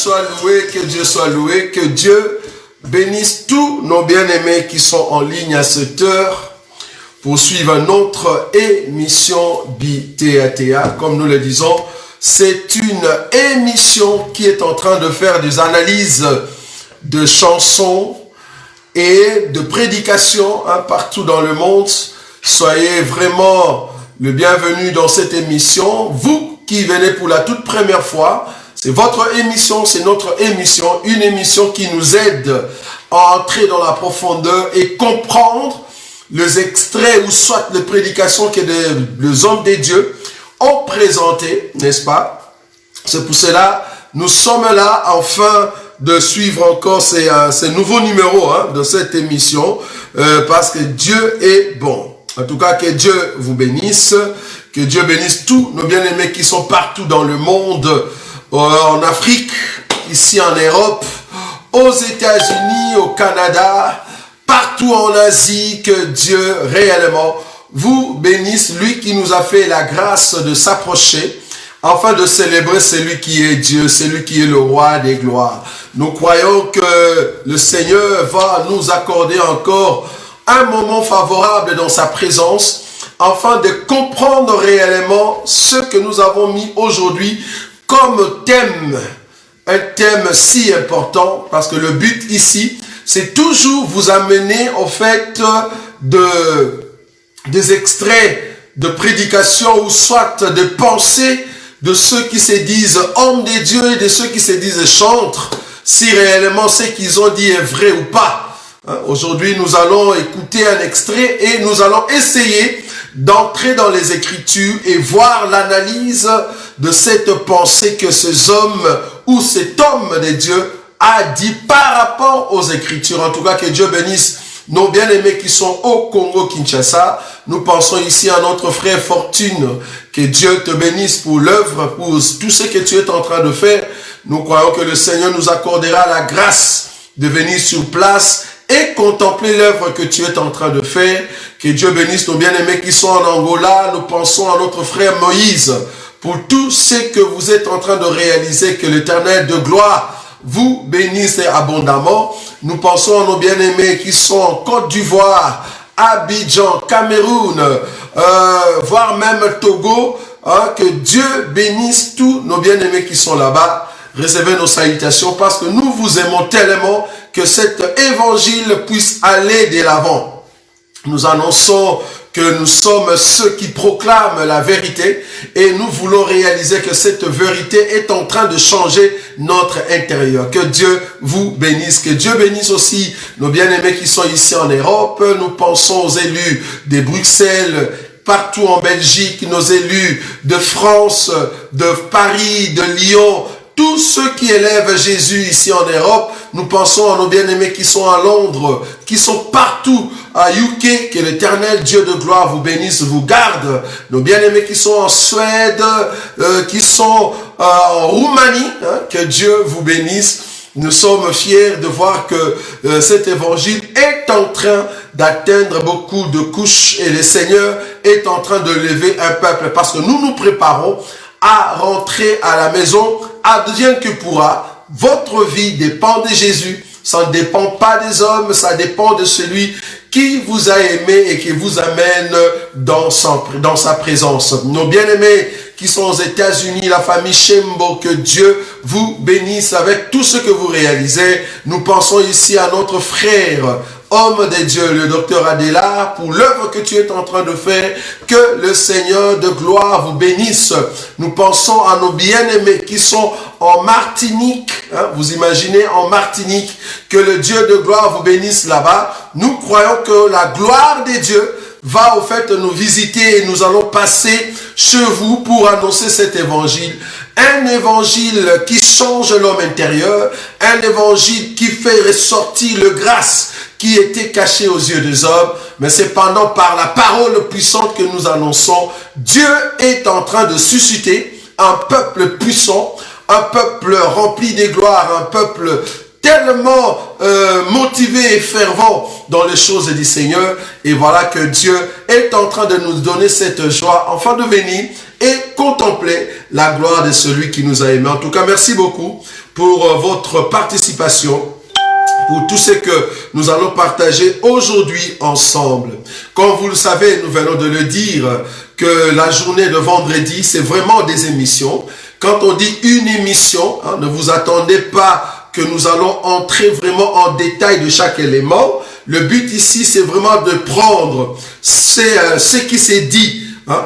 soit loué, que Dieu bénisse tous nos bien-aimés qui sont en ligne à cette heure pour suivre notre émission BTATA. Comme nous le disons, c'est une émission qui est en train de faire des analyses de chansons et de prédications partout dans le monde. Soyez vraiment le bienvenu dans cette émission. Vous qui venez pour la toute première fois, c'est votre émission, c'est notre émission, une émission qui nous aide à entrer dans la profondeur et comprendre les extraits ou soit les prédications que les hommes de Dieu ont présentées, n'est-ce pas? C'est pour cela nous sommes là afin de suivre encore ces nouveaux numéros de cette émission parce que Dieu est bon. En tout cas, que Dieu vous bénisse, que Dieu bénisse tous nos bien-aimés qui sont partout dans le monde, en Afrique, ici en Europe, aux États-Unis, au Canada, partout en Asie, que Dieu réellement vous bénisse, lui qui nous a fait la grâce de s'approcher, afin de célébrer celui qui est Dieu, celui qui est le roi des gloires. Nous croyons que le Seigneur va nous accorder encore un moment favorable dans sa présence, afin de comprendre réellement ce que nous avons mis aujourd'hui comme thème, un thème si important, parce que le but ici, c'est toujours vous amener au fait des extraits de prédication ou soit de pensées de ceux qui se disent hommes de Dieu et de ceux qui se disent chantres, si réellement ce qu'ils ont dit est vrai ou pas. Aujourd'hui, nous allons écouter un extrait et nous allons essayer d'entrer dans les Écritures et voir l'analyse de cette pensée que ces hommes ou cet homme de Dieu a dit par rapport aux Écritures. En tout cas, que Dieu bénisse nos bien-aimés qui sont au Congo-Kinshasa. Nous pensons ici à notre frère Fortune. Que Dieu te bénisse pour l'œuvre, pour tout ce que tu es en train de faire. Nous croyons que le Seigneur nous accordera la grâce de venir sur place et contempler l'œuvre que tu es en train de faire. Que Dieu bénisse nos bien-aimés qui sont en Angola. Nous pensons à notre frère Moïse pour tout ce que vous êtes en train de réaliser. Que l'Éternel de gloire vous bénisse abondamment. Nous pensons à nos bien-aimés qui sont en Côte d'Ivoire, Abidjan, Cameroun, voire même Togo. Que Dieu bénisse tous nos bien-aimés qui sont là-bas. Recevez nos salutations parce que nous vous aimons tellement que cet évangile puisse aller de l'avant. Nous annonçons que nous sommes ceux qui proclament la vérité et nous voulons réaliser que cette vérité est en train de changer notre intérieur. Que Dieu vous bénisse, que Dieu bénisse aussi nos bien-aimés qui sont ici en Europe. Nous pensons aux élus de Bruxelles, partout en Belgique, nos élus de France, de Paris, de Lyon, tous ceux qui élèvent Jésus ici en Europe. Nous pensons à nos bien-aimés qui sont à Londres, qui sont partout à UK. Que l'Éternel Dieu de gloire vous bénisse, vous garde. Nos bien-aimés qui sont en Suède, qui sont en Roumanie, que Dieu vous bénisse. Nous sommes fiers de voir que cet évangile est en train d'atteindre beaucoup de couches et le Seigneur est en train de lever un peuple parce que nous nous préparons à rentrer à la maison. Advienne que pourra. Votre vie dépend de Jésus. Ça ne dépend pas des hommes, ça dépend de celui qui vous a aimé et qui vous amène dans sa présence. Nos bien-aimés qui sont aux États-Unis, la famille Shembo, que Dieu vous bénisse avec tout ce que vous réalisez. Nous pensons ici à notre frère, homme de Dieu, le docteur Adela, pour l'œuvre que tu es en train de faire. Que le Seigneur de gloire vous bénisse. Nous pensons à nos bien-aimés qui sont en Martinique. Vous imaginez en Martinique, que le Dieu de gloire vous bénisse là-bas. Nous croyons que la gloire de Dieu va au fait nous visiter et nous allons passer chez vous pour annoncer cet évangile. Un évangile qui change l'homme intérieur, un évangile qui fait ressortir le grâce qui était caché aux yeux des hommes, mais cependant par la parole puissante que nous annonçons, Dieu est en train de susciter un peuple puissant, un peuple rempli de gloire, un peuple tellement motivé et fervent dans les choses du Seigneur. Et voilà que Dieu est en train de nous donner cette joie, afin de venir et contempler la gloire de celui qui nous a aimés. En tout cas, merci beaucoup pour votre participation, pour tout ce que nous allons partager aujourd'hui ensemble. Comme vous le savez, nous venons de le dire, que la journée de vendredi, c'est vraiment des émissions. Quand on dit une émission, ne vous attendez pas que nous allons entrer vraiment en détail de chaque élément. Le but ici, c'est vraiment de prendre ce qui s'est dit,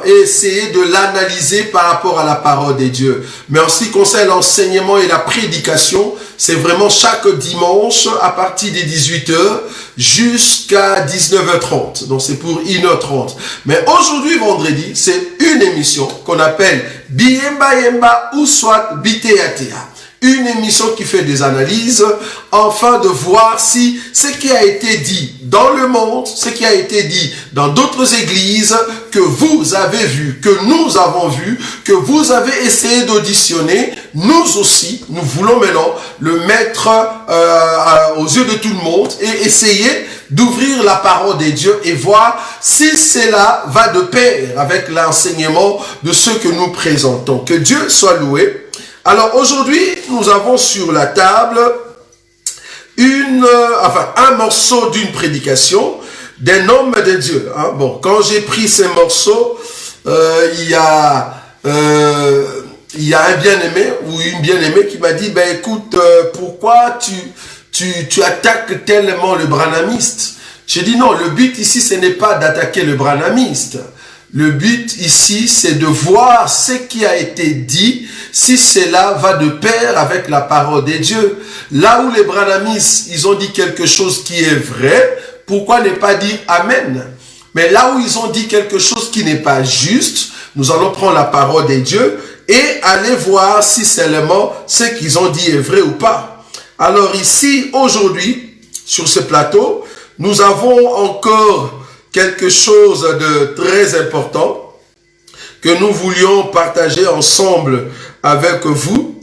et essayer de l'analyser par rapport à la parole de Dieu. Mais en ce qui concerne l'enseignement et la prédication, c'est vraiment chaque dimanche à partir des 18h jusqu'à 19h30. Donc c'est pour 1h30. Mais aujourd'hui, vendredi, c'est une émission qu'on appelle Biemba Yemba ou soit Biteatea. Une émission qui fait des analyses, afin de voir si ce qui a été dit dans le monde, ce qui a été dit dans d'autres églises, que vous avez vu, que nous avons vu, que vous avez essayé d'auditionner, nous aussi, nous voulons maintenant le mettre aux yeux de tout le monde et essayer d'ouvrir la parole des dieux et voir si cela va de pair avec l'enseignement de ce que nous présentons. Que Dieu soit loué. Alors aujourd'hui, nous avons sur la table un morceau d'une prédication d'un homme de Dieu. Bon, quand j'ai pris ces morceaux, il y a un bien-aimé ou une bien-aimée qui m'a dit, ben écoute, pourquoi tu attaques tellement le branhamiste? J'ai dit non, le but ici, ce n'est pas d'attaquer le branhamiste. Le but ici, c'est de voir ce qui a été dit, si cela va de pair avec la parole de Dieu. Là où les branhamistes, ils ont dit quelque chose qui est vrai, pourquoi ne pas dire Amen? Mais là où ils ont dit quelque chose qui n'est pas juste, nous allons prendre la parole de Dieu et aller voir si seulement ce qu'ils ont dit est vrai ou pas. Alors ici, aujourd'hui, sur ce plateau, nous avons encore quelque chose de très important que nous voulions partager ensemble avec vous,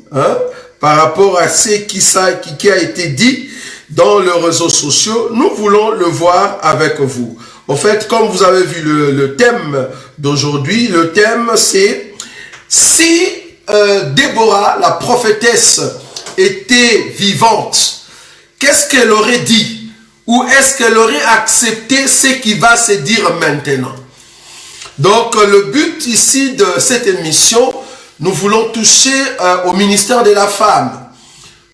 par rapport à ce qui a été dit dans les réseaux sociaux. Nous voulons le voir avec vous. En fait, comme vous avez vu le thème d'aujourd'hui, le thème c'est si Déborah, la prophétesse, était vivante, qu'est-ce qu'elle aurait dit? Ou est-ce qu'elle aurait accepté ce qui va se dire maintenant? Donc, le but ici de cette émission, nous voulons toucher au ministère de la femme.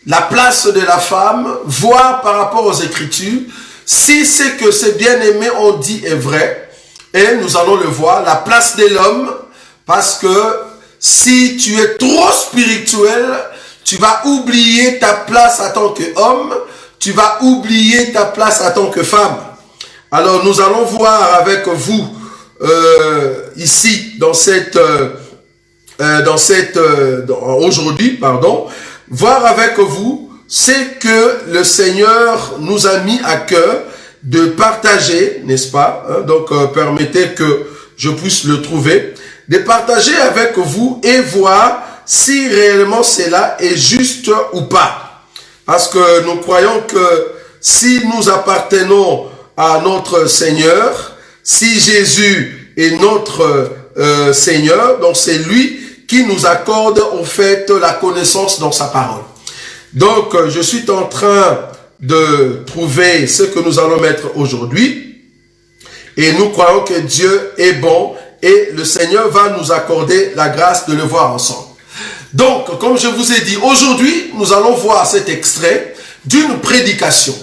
La place de la femme, voir par rapport aux Écritures, si ce que ces bien-aimés ont dit est vrai. Et nous allons le voir, la place de l'homme, parce que si tu es trop spirituel, tu vas oublier ta place en tant qu'homme, tu vas oublier ta place en tant que femme. Alors nous allons voir avec vous ici aujourd'hui, voir avec vous ce que le Seigneur nous a mis à cœur de partager, n'est-ce pas? Donc permettez que je puisse le trouver, de partager avec vous et voir si réellement cela est juste ou pas. Parce que nous croyons que si nous appartenons à notre Seigneur, si Jésus est notre Seigneur, donc c'est lui qui nous accorde en fait la connaissance dans sa parole. Donc je suis en train de trouver ce que nous allons mettre aujourd'hui et nous croyons que Dieu est bon et le Seigneur va nous accorder la grâce de le voir ensemble. Donc, comme je vous ai dit, aujourd'hui, nous allons voir cet extrait d'une prédication.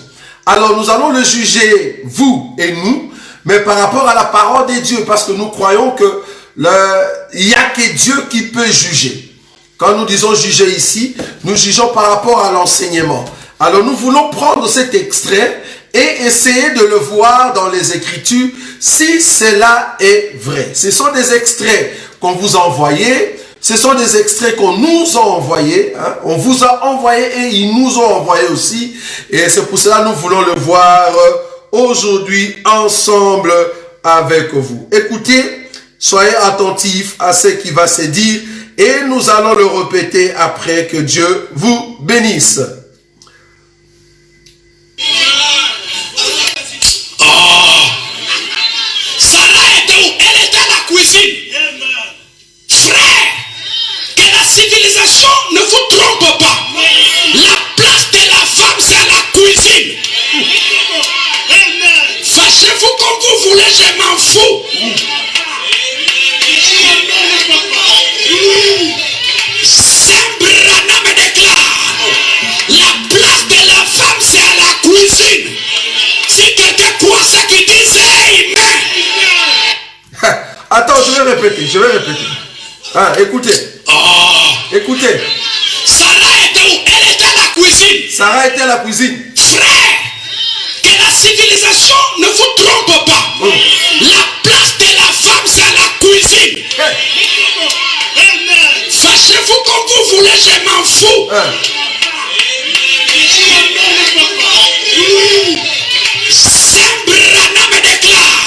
Alors, nous allons le juger, vous et nous, mais par rapport à la parole de Dieu, parce que nous croyons que il n'y a que Dieu qui peut juger. Quand nous disons juger ici, nous jugeons par rapport à l'enseignement. Alors, nous voulons prendre cet extrait et essayer de le voir dans les Écritures, si cela est vrai. Ce sont des extraits qu'on vous a envoyés. Ce sont des extraits qu'on nous a envoyés, on vous a envoyé et ils nous ont envoyé aussi. Et c'est pour cela que nous voulons le voir aujourd'hui ensemble avec vous. Écoutez, soyez attentifs à ce qui va se dire et nous allons le répéter après. Que Dieu vous bénisse. Sarah était où? Elle était à la cuisine. civilisation ne vous trompe pas. La place de la femme, c'est à la cuisine. Fâchez-vous comme vous voulez, je m'en fous. Saint Branham me déclare, la place de la femme, c'est à la cuisine. Si quelqu'un croit ça, qu'il dise Amen. Attends, je vais répéter. Hein, écoutez. Écoutez. Sarah était où? Elle était à la cuisine. Sarah était à la cuisine. Frère, que la civilisation ne vous trompe pas. La place de la femme, c'est à la cuisine. Fâchez-vous comme vous voulez, je m'en fous. Saint Branham me déclare,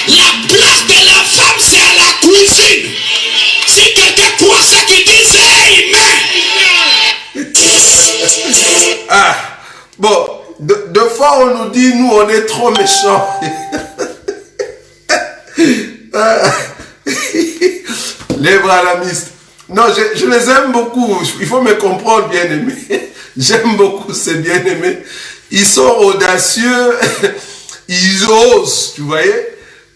la place de la femme, c'est à la cuisine. Si quelqu'un croit ça, qu'il dise Amen. Bon, deux fois on nous dit, nous on est trop méchants. Les branhamistes. Non, je les aime beaucoup. Il faut me comprendre, bien aimé. J'aime beaucoup ces bien-aimés. Ils sont audacieux. Ils osent, tu voyez.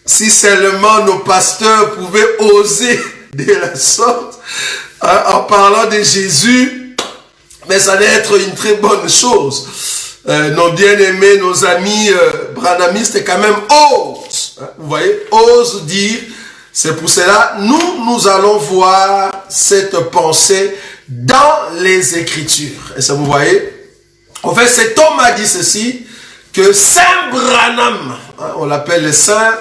Si seulement nos pasteurs pouvaient oser de la sorte, en parlant de Jésus, mais ça allait être une très bonne chose. Nos bien-aimés, nos amis branhamistes, quand même, osent. Vous voyez, osent dire. C'est pour cela, nous allons voir cette pensée dans les Écritures. Est-ce que vous voyez? En fait, cet homme a dit ceci, que Saint Branham, on l'appelle le Saint,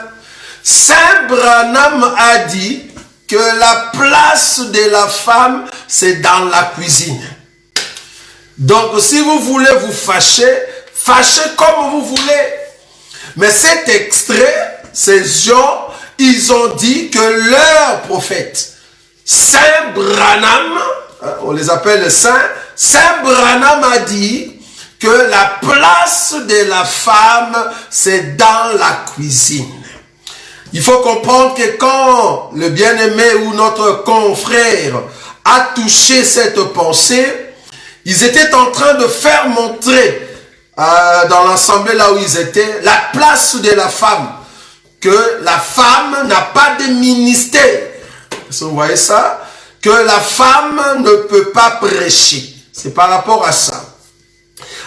Saint Branham a dit que la place de la femme, c'est dans la cuisine. Donc, si vous voulez vous fâcher, fâchez comme vous voulez. Mais cet extrait, ces gens, ils ont dit que leur prophète, Saint Branham, on les appelle saints, Saint Branham a dit que la place de la femme, c'est dans la cuisine. Il faut comprendre que quand le bien-aimé ou notre confrère a touché cette pensée, ils étaient en train de faire montrer dans l'assemblée là où ils étaient, la place de la femme. Que la femme n'a pas de ministère. Vous voyez ça? Que la femme ne peut pas prêcher. C'est par rapport à ça.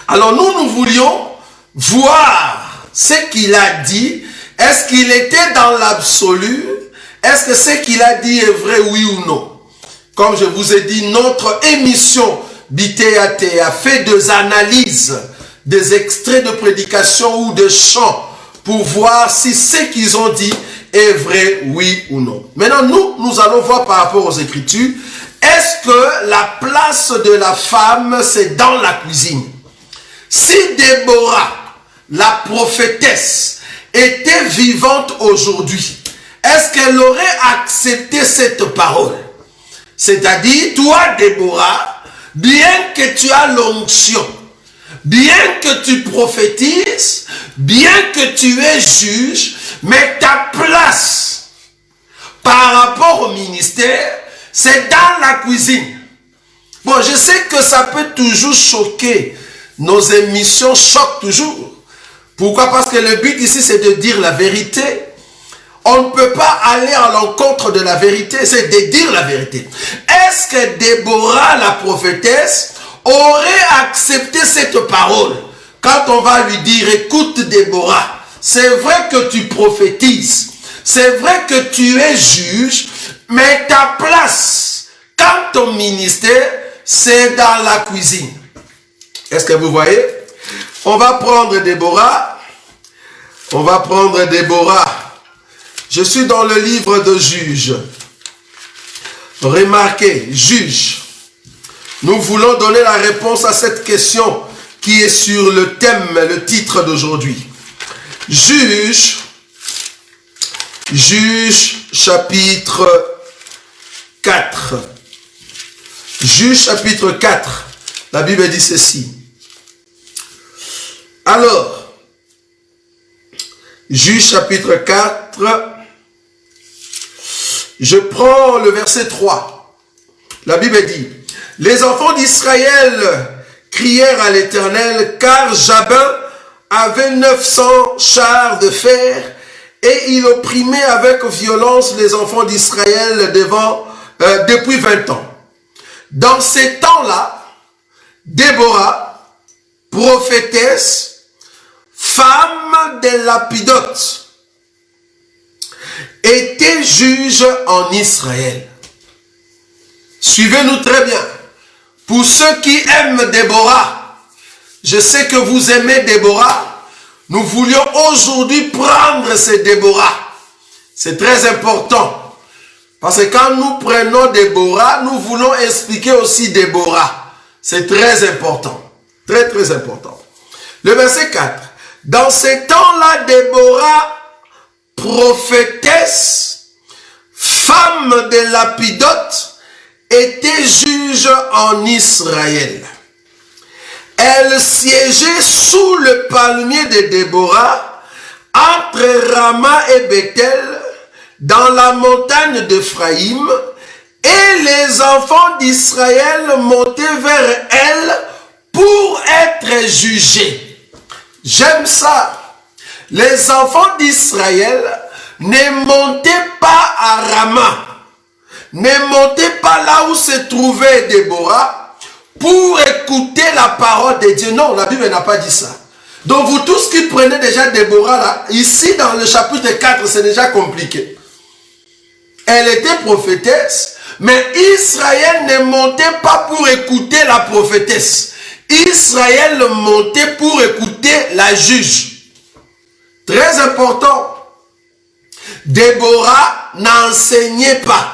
Alors nous voulions voir ce qu'il a dit. Est-ce qu'il était dans l'absolu? Est-ce que ce qu'il a dit est vrai, oui ou non? Comme je vous ai dit, notre émission BTAT a fait des analyses, des extraits de prédication ou de chants pour voir si ce qu'ils ont dit est vrai, oui ou non. Maintenant, nous allons voir par rapport aux Écritures, est-ce que la place de la femme, c'est dans la cuisine? Si Déborah, la prophétesse, était vivante aujourd'hui, est-ce qu'elle aurait accepté cette parole? C'est-à-dire, toi, Déborah, bien que tu as l'onction, bien que tu prophétises, bien que tu es juge, mais ta place par rapport au ministère, c'est dans la cuisine. Bon, je sais que ça peut toujours choquer. Nos émissions choquent toujours. Pourquoi? Parce que le but ici, c'est de dire la vérité. On ne peut pas aller à l'encontre de la vérité, c'est de dire la vérité. Est-ce que Déborah, la prophétesse, aurait accepté cette parole quand on va lui dire, écoute Déborah, c'est vrai que tu prophétises, c'est vrai que tu es juge, mais ta place, quand ton ministère, c'est dans la cuisine. Est-ce que vous voyez? On va prendre Déborah. On va prendre Déborah. Je suis dans le livre de Juges. Remarquez, Juges. Nous voulons donner la réponse à cette question qui est sur le thème, le titre d'aujourd'hui. Juges, chapitre 4. Juges, chapitre 4. La Bible dit ceci. Alors, Juges, chapitre 4, je prends le verset 3. La Bible dit, les enfants d'Israël crièrent à l'Éternel, car Jabin avait 900 chars de fer, et il opprimait avec violence les enfants d'Israël depuis 20 ans. Dans ces temps-là, Déborah, prophétesse, femme de Lapidote, était juge en Israël. Suivez-nous très bien. Pour ceux qui aiment Déborah, je sais que vous aimez Déborah, nous voulions aujourd'hui prendre ces Déborah. C'est très important. Parce que quand nous prenons Déborah, nous voulons expliquer aussi Déborah. C'est très important. Très, très important. Le verset 4. Dans ces temps-là, Déborah, prophétesse, femme de Lapidote, était juge en Israël. Elle siégeait sous le palmier de Déborah, entre Rama et Bethel, dans la montagne d'Ephraïm, et les enfants d'Israël montaient vers elle pour être jugés. J'aime ça. Les enfants d'Israël ne montaient pas à Rama, ne montaient pas là où se trouvait Déborah pour écouter la parole de Dieu. Non, la Bible n'a pas dit ça. Donc vous tous qui prenez déjà Déborah là, ici dans le chapitre 4, c'est déjà compliqué. Elle était prophétesse, mais Israël ne montait pas pour écouter la prophétesse. Israël montait pour écouter la juge. Très important. Déborah n'enseignait pas.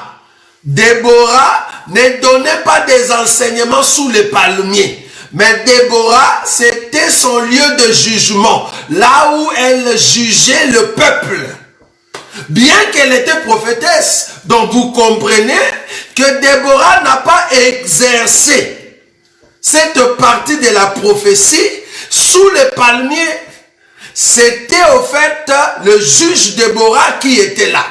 Déborah ne donnait pas des enseignements sous les palmiers. Mais Déborah, c'était son lieu de jugement. Là où elle jugeait le peuple. Bien qu'elle était prophétesse. Donc vous comprenez que Déborah n'a pas exercé cette partie de la prophétie sous les palmiers. C'était au fait le juge Déborah qui était là.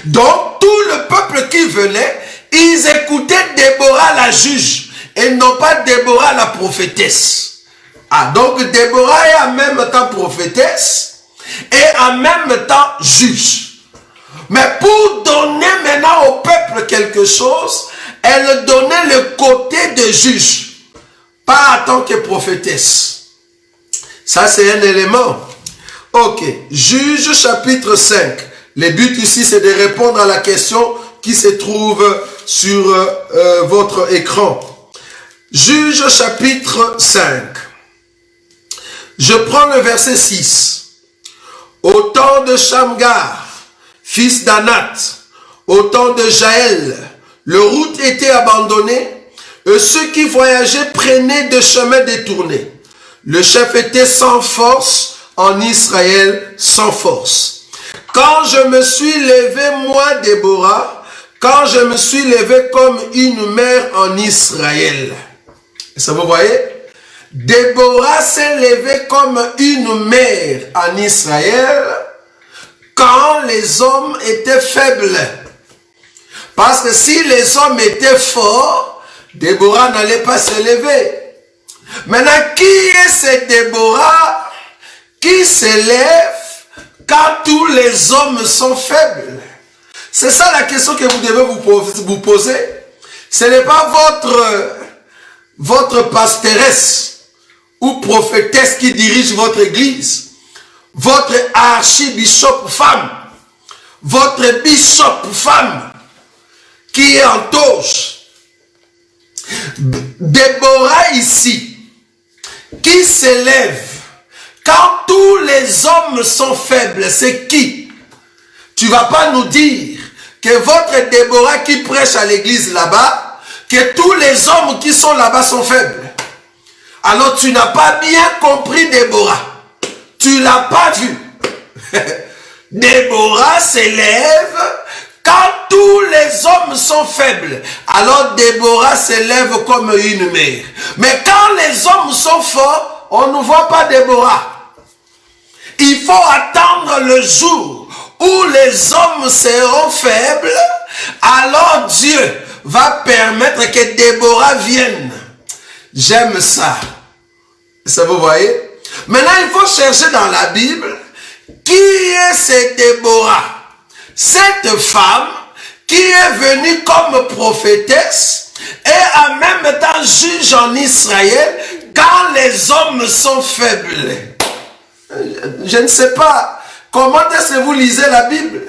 Donc tout le peuple qui venait, ils écoutaient Déborah la juge et non pas Déborah la prophétesse. Ah, donc Déborah est en même temps prophétesse et en même temps juge. Mais pour donner maintenant au peuple quelque chose, elle donnait le côté de juge, pas en tant que prophétesse. Ça c'est un élément. Ok, Juge chapitre 5. Le but ici c'est de répondre à la question qui se trouve sur votre écran. Juge chapitre 5. Je prends le verset 6. Au temps de Shamgar, fils d'Anat, au temps de Jaël, le route était abandonnée et ceux qui voyageaient prenaient des chemins détournés. Le chef était sans force en Israël, sans force. Quand je me suis levé, moi, Déborah, quand je me suis levé comme une mère en Israël. Ça vous voyez? Déborah s'est levée comme une mère en Israël quand les hommes étaient faibles. Parce que si les hommes étaient forts, Déborah n'allait pas se lever. Maintenant, qui est cette Déborah qui s'élève quand tous les hommes sont faibles? C'est ça la question que vous devez vous poser. Ce n'est pas votre pastoresse ou prophétesse qui dirige votre église, votre archibishop femme, votre bishop femme qui est en toge. Déborah ici, qui s'élève quand tous les hommes sont faibles, c'est qui? Tu ne vas pas nous dire que votre Déborah qui prêche à l'église là-bas, que tous les hommes qui sont là-bas sont faibles. Alors tu n'as pas bien compris Déborah. Tu ne l'as pas vu. Déborah s'élève quand tous les hommes sont faibles. Alors Déborah s'élève comme une mère. Mais quand les hommes sont forts, on ne voit pas Déborah. Il faut attendre le jour où les hommes seront faibles. Alors Dieu va permettre que Déborah vienne. J'aime ça. Ça vous voyez? Maintenant, il faut chercher dans la Bible qui est cette Déborah. Cette femme qui est venue comme prophétesse et en même temps juge en Israël quand les hommes sont faibles. Je ne sais pas comment est-ce que vous lisez la Bible.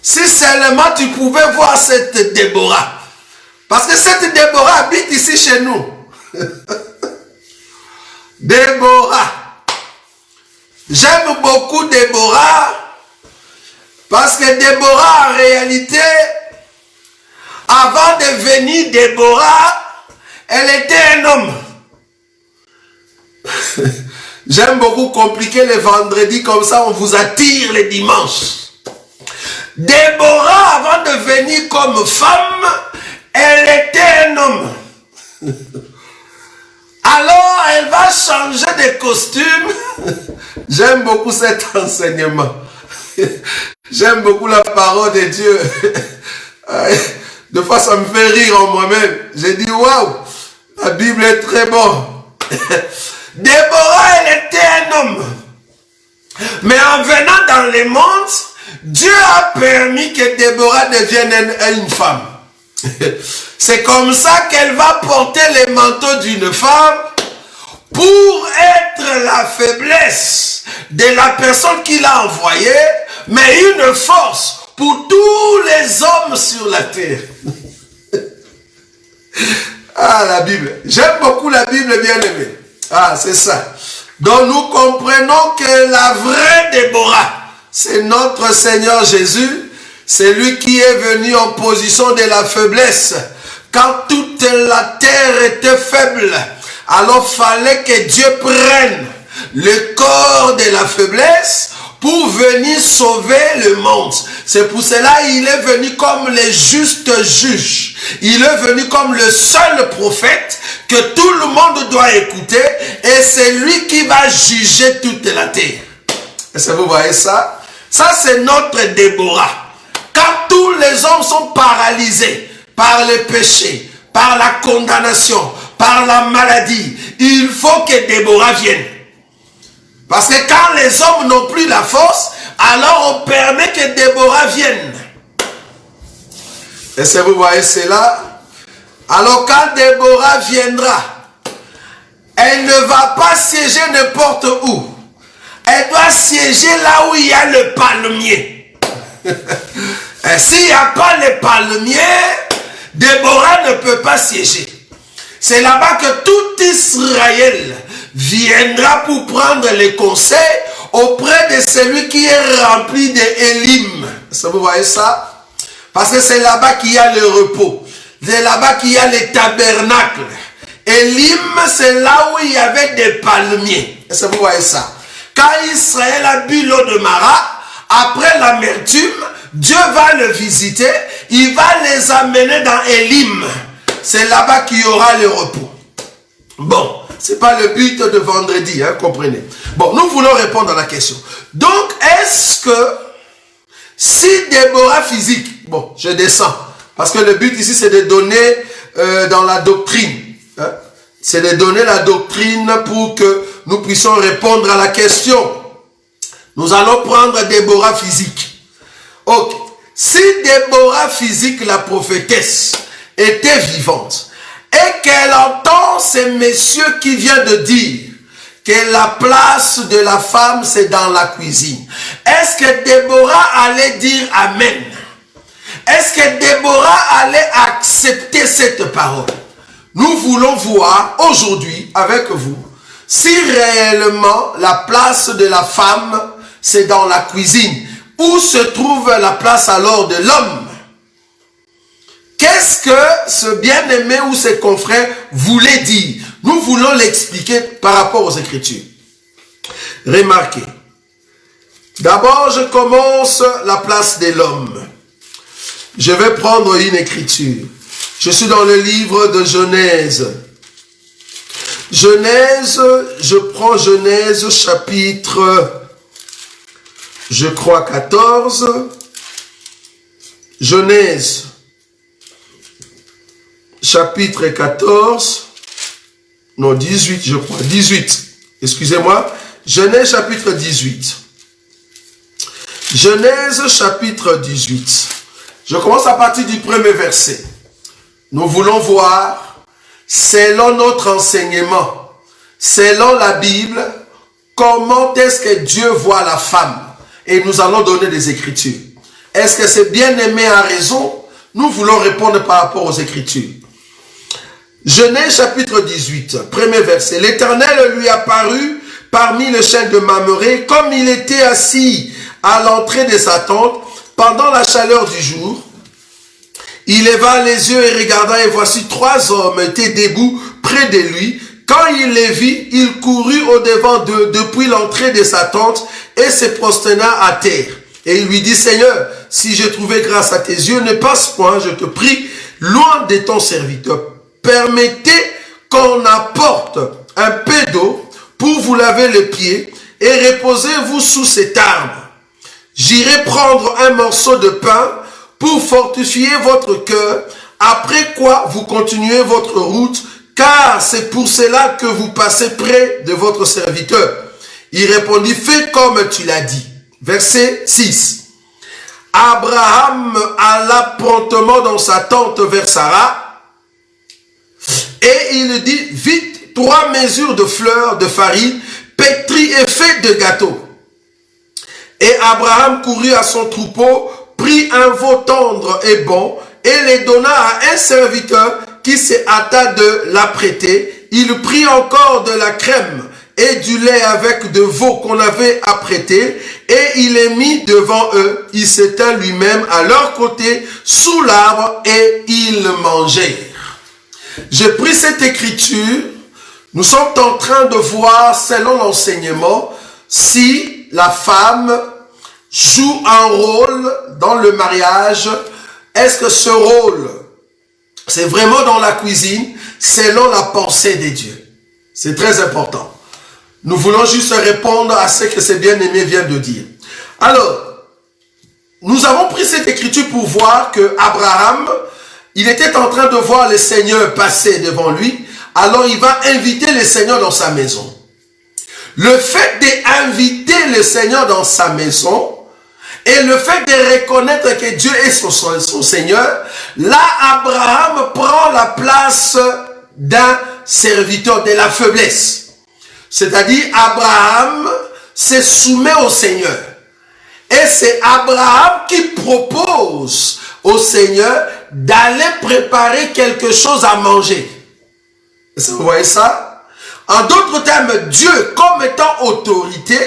Si seulement tu pouvais voir cette Déborah. Parce que cette Déborah habite ici chez nous. Déborah. J'aime beaucoup Déborah. Parce que Déborah, en réalité, avant de venir Déborah, elle était un homme. J'aime beaucoup compliquer les vendredis, comme ça on vous attire les dimanches. Déborah, avant de venir comme femme, elle était un homme. Alors, elle va changer de costume. J'aime beaucoup cet enseignement. J'aime beaucoup la parole de Dieu. De fois, ça me fait rire en moi-même. J'ai dit, waouh, la Bible est très bonne. Déborah, elle était un homme. Mais en venant dans le monde, Dieu a permis que Déborah devienne une femme. C'est comme ça qu'elle va porter les manteaux d'une femme pour être la faiblesse de la personne qui l'a envoyée, mais une force pour tous les hommes sur la terre. Ah, la Bible. J'aime beaucoup la Bible, bien aimée. Ah, c'est ça. Donc nous comprenons que la vraie Déborah, c'est notre Seigneur Jésus. C'est lui qui est venu en position de la faiblesse. Quand toute la terre était faible, alors fallait que Dieu prenne le corps de la faiblesse pour venir sauver le monde. C'est pour cela qu'il est venu comme le juste juge. Il est venu comme le seul prophète que tout le monde doit écouter. Et c'est lui qui va juger toute la terre. Est-ce que vous voyez ça? Ça, c'est notre Déborah. Quand tous les hommes sont paralysés par le péché, par la condamnation, par la maladie, il faut que Déborah vienne. Parce que quand les hommes n'ont plus la force, alors on permet que Déborah vienne. Est-ce que vous voyez cela? Alors quand Déborah viendra, elle ne va pas siéger n'importe où. Elle doit siéger là où il y a le palmier. Et s'il n'y a pas le palmier, Déborah ne peut pas siéger. C'est là-bas que tout Israël viendra pour prendre les conseils auprès de celui qui est rempli d'Élim. Est-ce que vous voyez ça? Parce que c'est là-bas qu'il y a le repos. C'est là-bas qu'il y a les tabernacles. Élim, c'est là où il y avait des palmiers. Est-ce que vous voyez ça? Quand Israël a bu l'eau de Mara, après l'amertume, Dieu va le visiter. Il va les amener dans Élim. C'est là-bas qu'il y aura le repos. Bon, c'est pas le but de vendredi, hein, comprenez. Bon, nous voulons répondre à la question. Donc, est-ce que si Déborah physique, bon, je descends, parce que le but ici, c'est de donner dans la doctrine. Hein, c'est de donner la doctrine pour que nous puissions répondre à la question. Nous allons prendre Déborah physique. Ok. Si Déborah physique, la prophétesse, était vivante, et qu'elle entend ces messieurs qui viennent de dire que la place de la femme, c'est dans la cuisine, est-ce que Déborah allait dire Amen? Est-ce que Déborah allait accepter cette parole? Nous voulons voir aujourd'hui avec vous si réellement la place de la femme, c'est dans la cuisine. Où se trouve la place alors de l'homme? Qu'est-ce que ce bien-aimé ou ses confrères voulaient dire? Nous voulons l'expliquer par rapport aux Écritures. Remarquez. D'abord, je commence la place de l'homme. Je vais prendre une écriture. Je suis dans le livre de Genèse. Genèse, je prends Genèse chapitre, je crois 14. Genèse chapitre 14, non 18 je crois, 18, excusez-moi, Genèse chapitre 18. Genèse chapitre 18. Je commence à partir du premier verset. Nous voulons voir, selon notre enseignement, selon la Bible, comment est-ce que Dieu voit la femme. Et nous allons donner des Écritures. Est-ce que c'est bien-aimé à raison? Nous voulons répondre par rapport aux Écritures. Genèse chapitre 18, premier verset. L'Éternel lui apparut parmi les chênes de Mamré, comme il était assis à l'entrée de sa tente pendant la chaleur du jour. Il leva les yeux et regarda, et voici 3 hommes étaient debout près de lui. Quand il les vit, il courut au-devant d'eux depuis l'entrée de sa tente et se prosterna à terre. Et il lui dit, Seigneur, si j'ai trouvé grâce à tes yeux, ne passe point, je te prie, loin de ton serviteur. Permettez qu'on apporte un peu d'eau pour vous laver les pieds et reposez-vous sous cet arbre. J'irai prendre un morceau de pain pour fortifier votre cœur, après quoi vous continuez votre route, car c'est pour cela que vous passez près de votre serviteur. Il répondit, fais comme tu l'as dit. Verset 6. Abraham alla promptement dans sa tente vers Sarah, et il dit, vite 3 mesures de fleurs de farine, pétries et faites de gâteaux. Et Abraham courut à son troupeau, prit un veau tendre et bon, et les donna à un serviteur qui se hâta de l'apprêter. Il prit encore de la crème et du lait avec de veau qu'on avait apprêté, et il les mit devant eux. Il s'étend lui-même à leur côté sous l'arbre, et ils mangèrent. J'ai pris cette écriture. Nous sommes en train de voir, selon l'enseignement, si la femme joue un rôle dans le mariage. Est-ce que ce rôle, c'est vraiment dans la cuisine, selon la pensée de Dieu? C'est très important. Nous voulons juste répondre à ce que ce bien-aimé vient de dire. Alors, nous avons pris cette écriture pour voir que Abraham, il était en train de voir le Seigneur passer devant lui. Alors il va inviter le Seigneur dans sa maison. Le fait d'inviter le Seigneur dans sa maison et le fait de reconnaître que Dieu est son Seigneur, là Abraham prend la place d'un serviteur, de la faiblesse. C'est-à-dire Abraham se soumet au Seigneur. Et c'est Abraham qui propose au Seigneur d'aller préparer quelque chose à manger. Est-ce que vous voyez ça? En d'autres termes, Dieu, comme étant autorité,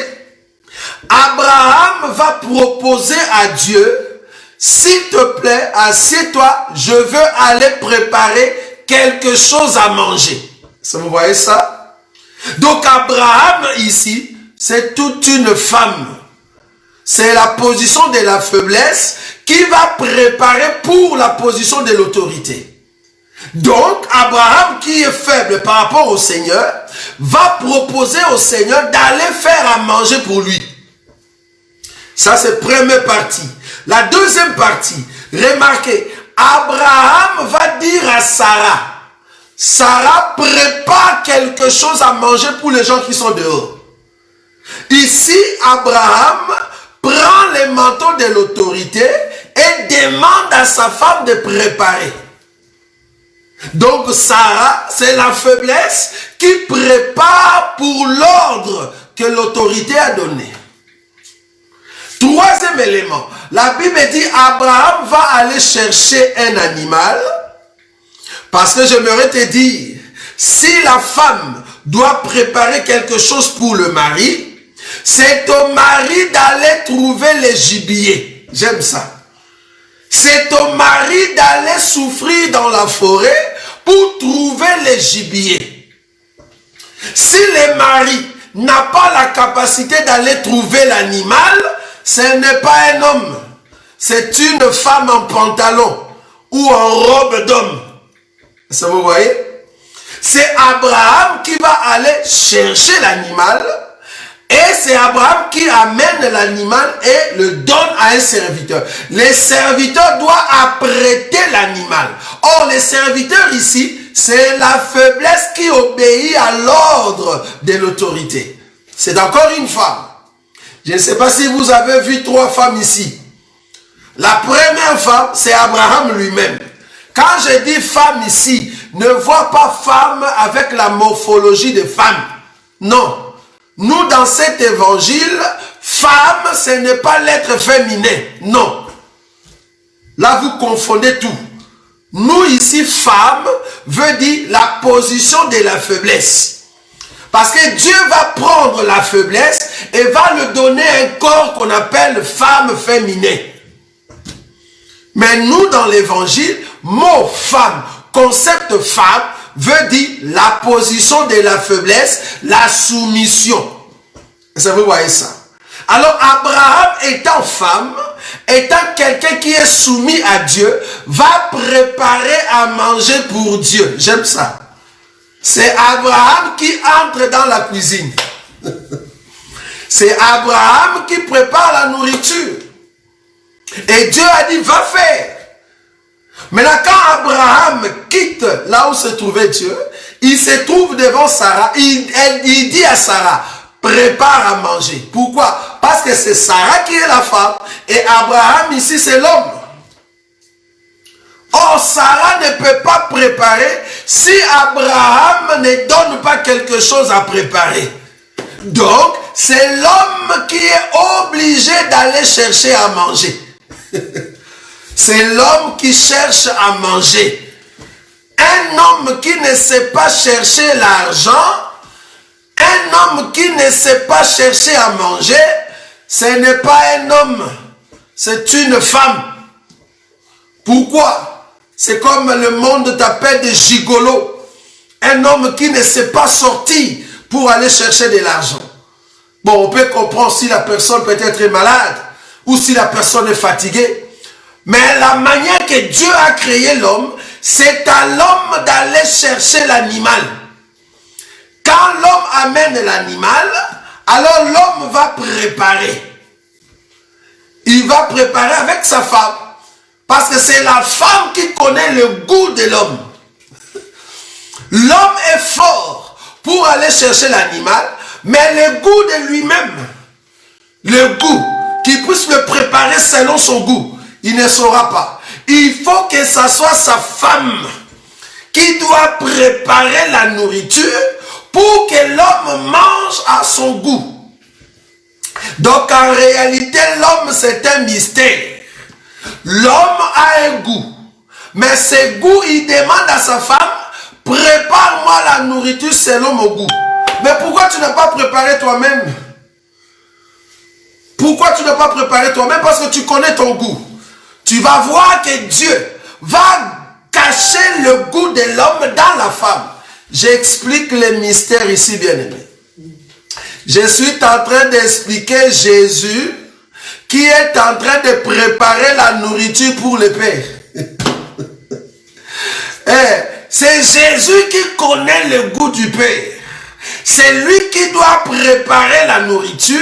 Abraham va proposer à Dieu, s'il te plaît, assieds-toi, je veux aller préparer quelque chose à manger. Est-ce que vous voyez ça? Donc Abraham ici, c'est toute une femme. C'est la position de la faiblesse qui va préparer pour la position de l'autorité. Donc, Abraham, qui est faible par rapport au Seigneur, va proposer au Seigneur d'aller faire à manger pour lui. Ça, c'est la première partie. La deuxième partie, remarquez, Abraham va dire à Sarah, Sarah prépare quelque chose à manger pour les gens qui sont dehors. Ici, Abraham prend les manteaux de l'autorité et demande à sa femme de préparer. Donc Sarah, c'est la faiblesse qui prépare pour l'ordre que l'autorité a donné. Troisième élément, la Bible dit Abraham va aller chercher un animal, parce que j'aimerais te dire, si la femme doit préparer quelque chose pour le mari, c'est au mari d'aller trouver les gibiers. J'aime ça. C'est au mari d'aller souffrir dans la forêt pour trouver les gibiers. Si le mari n'a pas la capacité d'aller trouver l'animal, ce n'est pas un homme. C'est une femme en pantalon ou en robe d'homme. Ça vous voyez? C'est Abraham qui va aller chercher l'animal Et c'est Abraham qui amène l'animal et le donne à un serviteur. Les serviteurs doivent apprêter l'animal. Or, les serviteurs ici, c'est la faiblesse qui obéit à l'ordre de l'autorité. C'est encore une femme. Je ne sais pas si vous avez vu 3 femmes ici. La première femme, c'est Abraham lui-même. Quand je dis femme ici, ne vois pas femme avec la morphologie de femme. Non. Nous, dans cet évangile, femme, ce n'est pas l'être féminin. Non. Là, vous confondez tout. Nous, ici, femme, veut dire la position de la faiblesse. Parce que Dieu va prendre la faiblesse et va lui donner un corps qu'on appelle femme féminin. Mais nous, dans l'évangile, mot femme, concept femme, veut dire la position de la faiblesse, la soumission. Est-ce que vous voyez ça? Alors, Abraham étant femme, étant quelqu'un qui est soumis à Dieu, va préparer à manger pour Dieu. J'aime ça. C'est Abraham qui entre dans la cuisine. C'est Abraham qui prépare la nourriture. Et Dieu a dit, va faire. Maintenant, quand Abraham quitte là où se trouvait Dieu, il se trouve devant Sarah. Il dit à Sarah, prépare à manger. Pourquoi? Parce que c'est Sarah qui est la femme et Abraham ici c'est l'homme. Or, Sarah ne peut pas préparer si Abraham ne donne pas quelque chose à préparer. Donc, c'est l'homme qui est obligé d'aller chercher à manger. C'est l'homme qui cherche à manger. Un homme qui ne sait pas chercher l'argent, un homme qui ne sait pas chercher à manger, ce n'est pas un homme, c'est une femme. Pourquoi? C'est comme le monde t'appelle des gigolos. Un homme qui ne sait pas sortir pour aller chercher de l'argent. Bon, on peut comprendre si la personne peut être malade ou si la personne est fatiguée. Mais la manière que Dieu a créé l'homme, c'est à l'homme d'aller chercher l'animal. Quand l'homme amène l'animal, alors l'homme va préparer. Il va préparer avec sa femme. Parce que c'est la femme qui connaît le goût de l'homme. L'homme est fort pour aller chercher l'animal, mais le goût de lui-même, le goût, qu'il puisse le préparer selon son goût, il ne saura pas. Il faut que ce soit sa femme qui doit préparer la nourriture pour que l'homme mange à son goût. Donc en réalité, l'homme c'est un mystère. L'homme a un goût, mais ce goût, il demande à sa femme, prépare-moi la nourriture selon mon goût. Mais pourquoi tu n'as pas préparé toi-même? Pourquoi tu n'as pas préparé toi-même? Parce que tu connais ton goût. Tu vas voir que Dieu va cacher le goût de l'homme dans la femme. J'explique le mystère ici, bien-aimé. Je suis en train d'expliquer Jésus qui est en train de préparer la nourriture pour le Père. C'est Jésus qui connaît le goût du Père. C'est lui qui doit préparer la nourriture,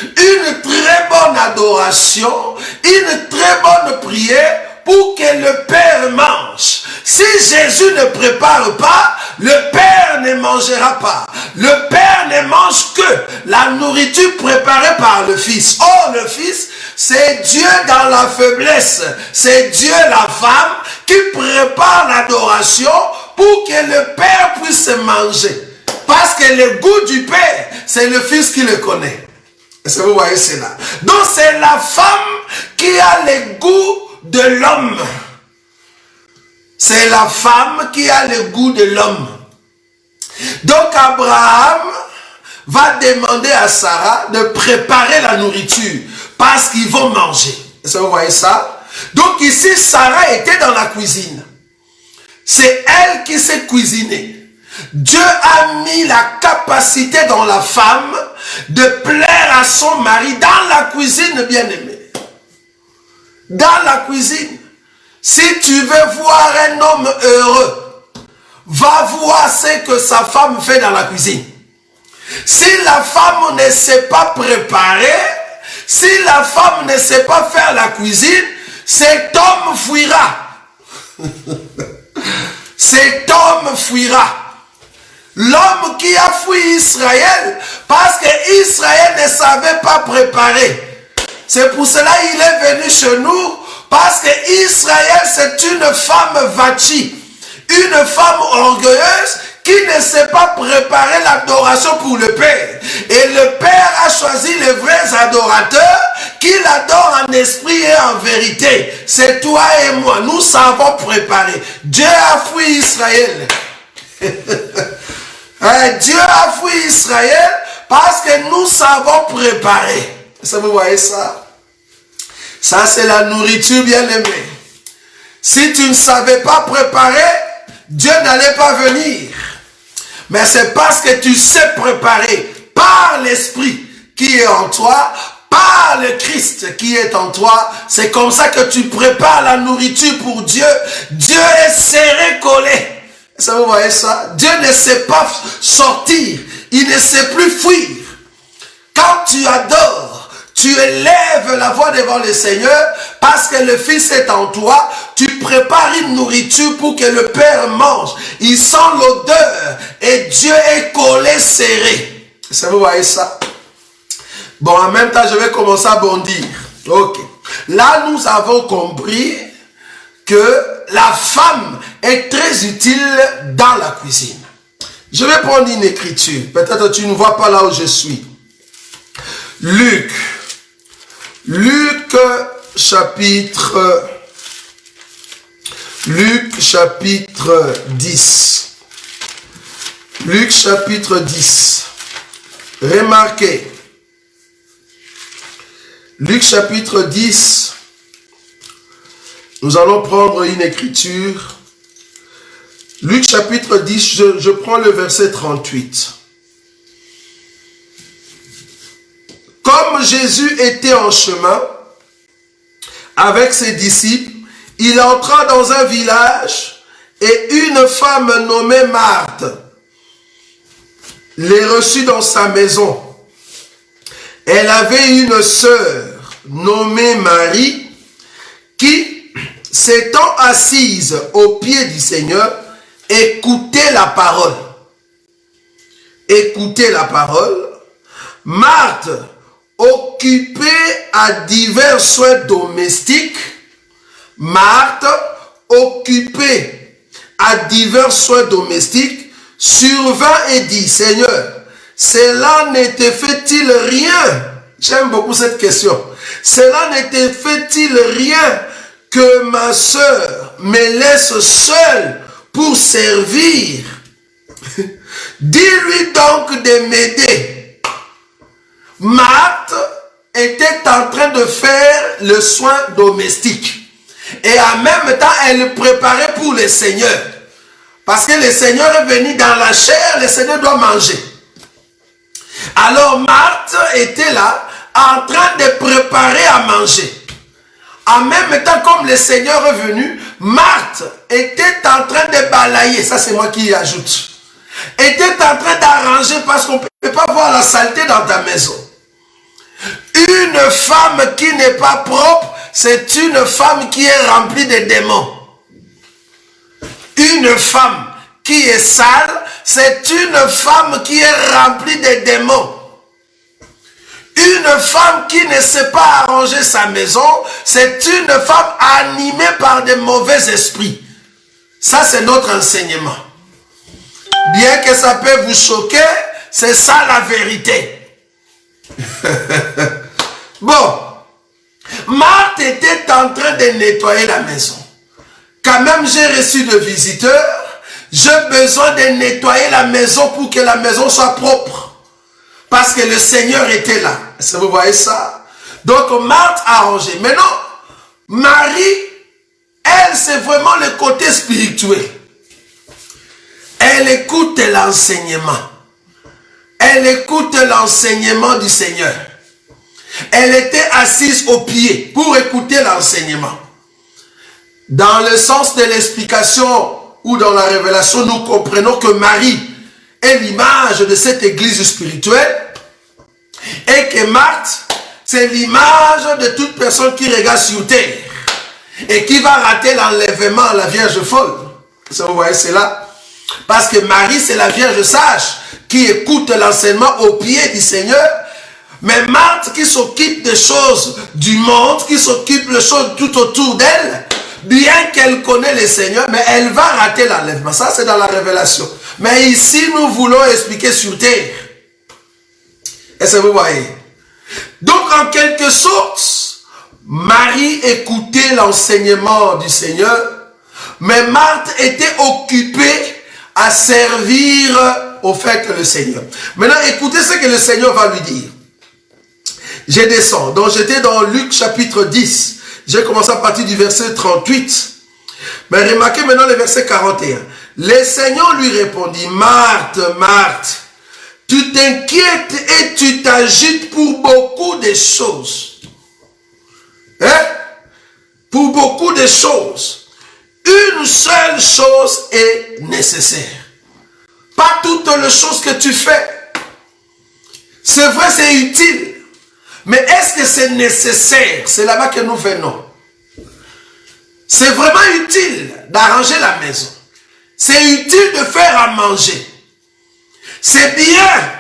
une très bonne adoration, une très bonne prière pour que le Père mange. Si Jésus ne prépare pas, le Père ne mangera pas. Le Père ne mange que la nourriture préparée par le Fils. Or, le Fils, c'est Dieu dans la faiblesse. C'est Dieu la femme qui prépare l'adoration pour que le Père puisse manger. Parce que le goût du Père, c'est le Fils qui le connaît. Est-ce que vous voyez cela? Donc c'est la femme qui a le goût de l'homme. C'est la femme qui a le goût de l'homme. Donc Abraham va demander à Sarah de préparer la nourriture parce qu'ils vont manger. Est-ce que vous voyez ça? Donc ici, Sarah était dans la cuisine. C'est elle qui s'est cuisinée. Dieu a mis la capacité dans la femme de plaire à son mari dans la cuisine, bien-aimé. Dans la cuisine. Si tu veux voir un homme heureux, va voir ce que sa femme fait dans la cuisine. Si la femme ne sait pas préparer, si la femme ne sait pas faire la cuisine, cet homme fuira. Cet homme fuira. L'homme qui a fui Israël, parce que Israël ne savait pas préparer. C'est pour cela qu'il est venu chez nous, parce que Israël c'est une femme vachie, une femme orgueilleuse qui ne sait pas préparer l'adoration pour le Père. Et le Père a choisi les vrais adorateurs qui l'adorent en esprit et en vérité. C'est toi et moi, nous savons préparer. Dieu a fui Israël. Dieu a fui Israël parce que nous savons préparer. Ça, vous voyez ça? Ça, c'est la nourriture bien-aimée. Si tu ne savais pas préparer, Dieu n'allait pas venir. Mais c'est parce que tu sais préparer par l'Esprit qui est en toi, par le Christ qui est en toi. C'est comme ça que tu prépares la nourriture pour Dieu. Dieu est serré, collé. Ça, vous voyez ça? Dieu ne sait pas sortir. Il ne sait plus fuir. Quand tu adores, tu élèves la voix devant le Seigneur parce que le Fils est en toi. Tu prépares une nourriture pour que le Père mange. Il sent l'odeur et Dieu est collé, serré. Ça, vous voyez ça? Bon, en même temps, je vais commencer à bondir. Ok. Là, nous avons compris que la femme est très utile dans la cuisine. Je vais prendre une écriture. Peut-être tu ne vois pas là où je suis. Luc chapitre 10. Luc chapitre 10. Remarquez. Luc chapitre 10. Nous allons prendre une écriture. Luc chapitre 10, je prends le verset 38. Comme Jésus était en chemin avec ses disciples, il entra dans un village et une femme nommée Marthe les reçut dans sa maison. Elle avait une sœur nommée Marie qui, s'étant assise aux pieds du Seigneur, écoutait la parole. Écoutez la parole. Marthe, occupée à divers soins domestiques, Marthe, occupée à divers soins domestiques, survint et dit, Seigneur, cela ne te fait-il rien? J'aime beaucoup cette question. Cela ne te fait-il rien que ma sœur me laisse seule pour servir? Dis-lui donc de m'aider. Marthe était en train de faire le soin domestique. Et en même temps, elle préparait pour le Seigneur. Parce que le Seigneur est venu dans la chair, le Seigneur doit manger. Alors Marthe était là, en train de préparer à manger. En même temps, comme le Seigneur est venu, Marthe était en train de balayer. Ça, c'est moi qui y ajoute. Était en train d'arranger parce qu'on ne peut pas voir la saleté dans ta maison. Une femme qui n'est pas propre, c'est une femme qui est remplie de démons. Une femme qui est sale, c'est une femme qui est remplie de démons. Une femme qui ne sait pas arranger sa maison, c'est une femme animée par de mauvais esprits. Ça, c'est notre enseignement. Bien que ça peut vous choquer, c'est ça la vérité. Bon, Marthe était en train de nettoyer la maison. Quand même, j'ai reçu de visiteurs, j'ai besoin de nettoyer la maison pour que la maison soit propre. Parce que le Seigneur était là. Est-ce que vous voyez ça? Donc, Marthe a rangé. Maintenant, Marie, elle, c'est vraiment le côté spirituel. Elle écoute l'enseignement. Elle écoute l'enseignement du Seigneur. Elle était assise au pied pour écouter l'enseignement. Dans le sens de l'explication ou dans la révélation, nous comprenons que Marie est l'image de cette église spirituelle et que Marthe, c'est l'image de toute personne qui regarde sur terre et qui va rater l'enlèvement à la Vierge folle. Vous voyez cela? Parce que Marie, c'est la Vierge sage qui écoute l'enseignement au pied du Seigneur. Mais Marthe qui s'occupe des choses du monde, qui s'occupe des choses tout autour d'elle, bien qu'elle connaît le Seigneur, mais elle va rater l'enlèvement. Ça, c'est dans la révélation. Mais ici, nous voulons expliquer sur terre. Est-ce que vous voyez? Donc, en quelque sorte, Marie écoutait l'enseignement du Seigneur, mais Marthe était occupée à servir au fait le Seigneur. Maintenant, écoutez ce que le Seigneur va lui dire. Je descends. Donc, j'étais dans Luc chapitre 10. J'ai commencé à partir du verset 38. Mais remarquez maintenant le verset 41. Le Seigneur lui répondit, Marthe, Marthe, tu t'inquiètes et tu t'agites pour beaucoup de choses. Hein? Pour beaucoup de choses. Une seule chose est nécessaire. Pas toutes les choses que tu fais. C'est vrai, c'est utile. Mais est-ce que c'est nécessaire? C'est là-bas que nous venons. C'est vraiment utile d'arranger la maison. C'est utile de faire à manger. C'est bien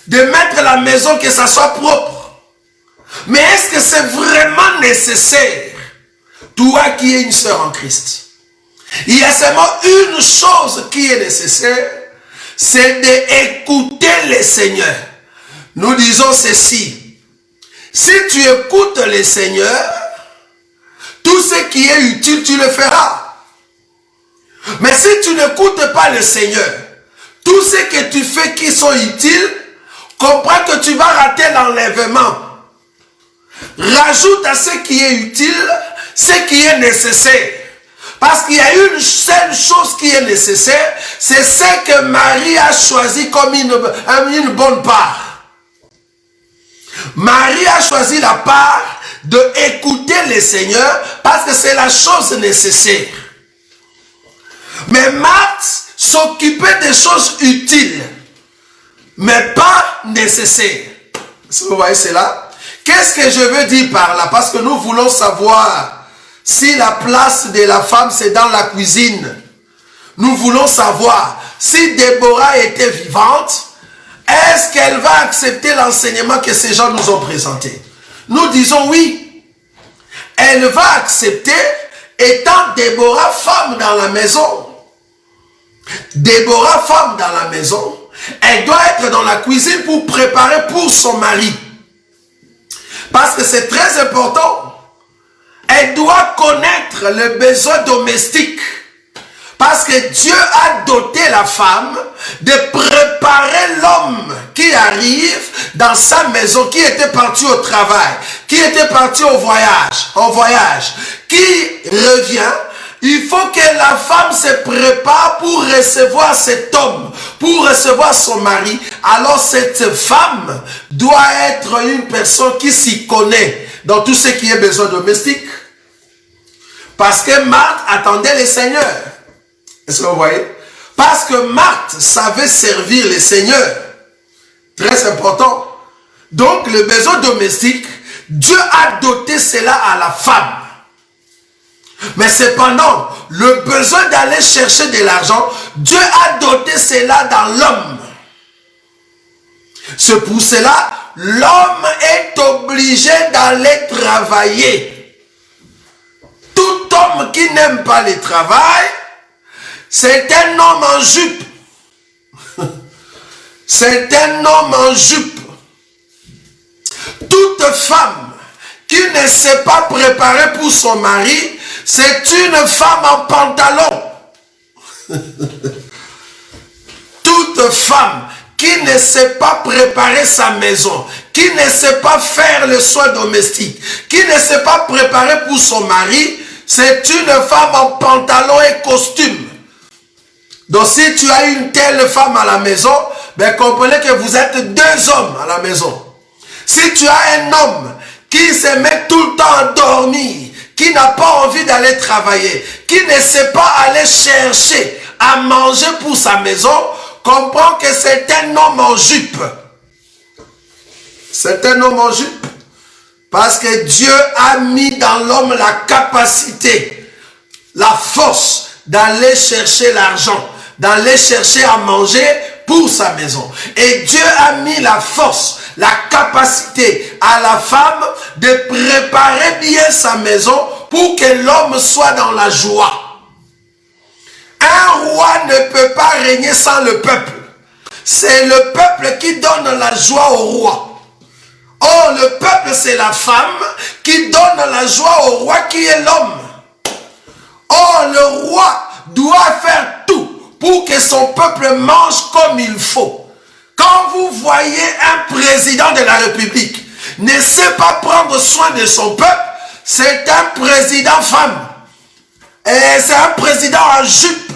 de mettre la maison, que ça soit propre. Mais est-ce que c'est vraiment nécessaire? Toi qui es une sœur en Christ. Il y a seulement une chose qui est nécessaire, c'est d'écouter le Seigneur. Nous disons ceci. Si tu écoutes le Seigneur, tout ce qui est utile, tu le feras. Mais si tu n'écoutes pas le Seigneur, tout ce que tu fais qui sont utiles, comprends que tu vas rater l'enlèvement. Rajoute à ce qui est utile, ce qui est nécessaire. Parce qu'il y a une seule chose qui est nécessaire, c'est ce que Marie a choisi comme une bonne part. Marie a choisi la part d'écouter le Seigneur parce que c'est la chose nécessaire. Mais Marthe s'occupait des choses utiles, mais pas nécessaires. Vous voyez cela? Qu'est-ce que je veux dire par là? Parce que nous voulons savoir si la place de la femme c'est dans la cuisine. Nous voulons savoir si Déborah était vivante. Est-ce qu'elle va accepter l'enseignement que ces gens nous ont présenté? Nous disons oui. Elle va accepter étant Déborah femme dans la maison. Déborah femme dans la maison, elle doit être dans la cuisine pour préparer pour son mari. Parce que c'est très important. Elle doit connaître le besoin domestique. Parce que Dieu a doté la femme de préparer l'homme qui arrive dans sa maison, qui était parti au travail, qui était parti en voyage, qui revient. Il faut que la femme se prépare pour recevoir cet homme, pour recevoir son mari. Alors cette femme doit être une personne qui s'y connaît dans tout ce qui est besoin domestique. Parce que Marthe attendait le Seigneur. Est-ce que vous voyez? Parce que Marthe savait servir le Seigneur. Très important. Donc le besoin domestique, Dieu a doté cela à la femme. Mais cependant, le besoin d'aller chercher de l'argent, Dieu a doté cela dans l'homme. C'est pour cela, l'homme est obligé d'aller travailler. Tout homme qui n'aime pas le travail, c'est un homme en jupe. C'est un homme en jupe. Toute femme qui ne s'est pas préparée pour son mari, c'est une femme en pantalon. Toute femme qui ne sait pas préparer sa maison, qui ne sait pas faire le soin domestique, qui ne sait pas préparer pour son mari, c'est une femme en pantalon et costume. Donc si tu as une telle femme à la maison, ben comprenez que vous êtes deux hommes à la maison. Si tu as un homme qui se met tout le temps à dormir, qui n'a pas envie d'aller travailler, qui ne sait pas aller chercher à manger pour sa maison, comprend que c'est un homme en jupe. C'est un homme en jupe. Parce que Dieu a mis dans l'homme la capacité, la force d'aller chercher l'argent, d'aller chercher à manger pour sa maison. Et Dieu a mis la force, la capacité à la femme de préparer bien sa maison pour que l'homme soit dans la joie. Un roi ne peut pas régner sans le peuple. C'est le peuple qui donne la joie au roi. Or, le peuple, c'est la femme qui donne la joie au roi qui est l'homme. Or, le roi doit faire tout pour que son peuple mange comme il faut. Quand vous voyez un président de la République ne sait pas prendre soin de son peuple, c'est un président femme. Et c'est un président en jupe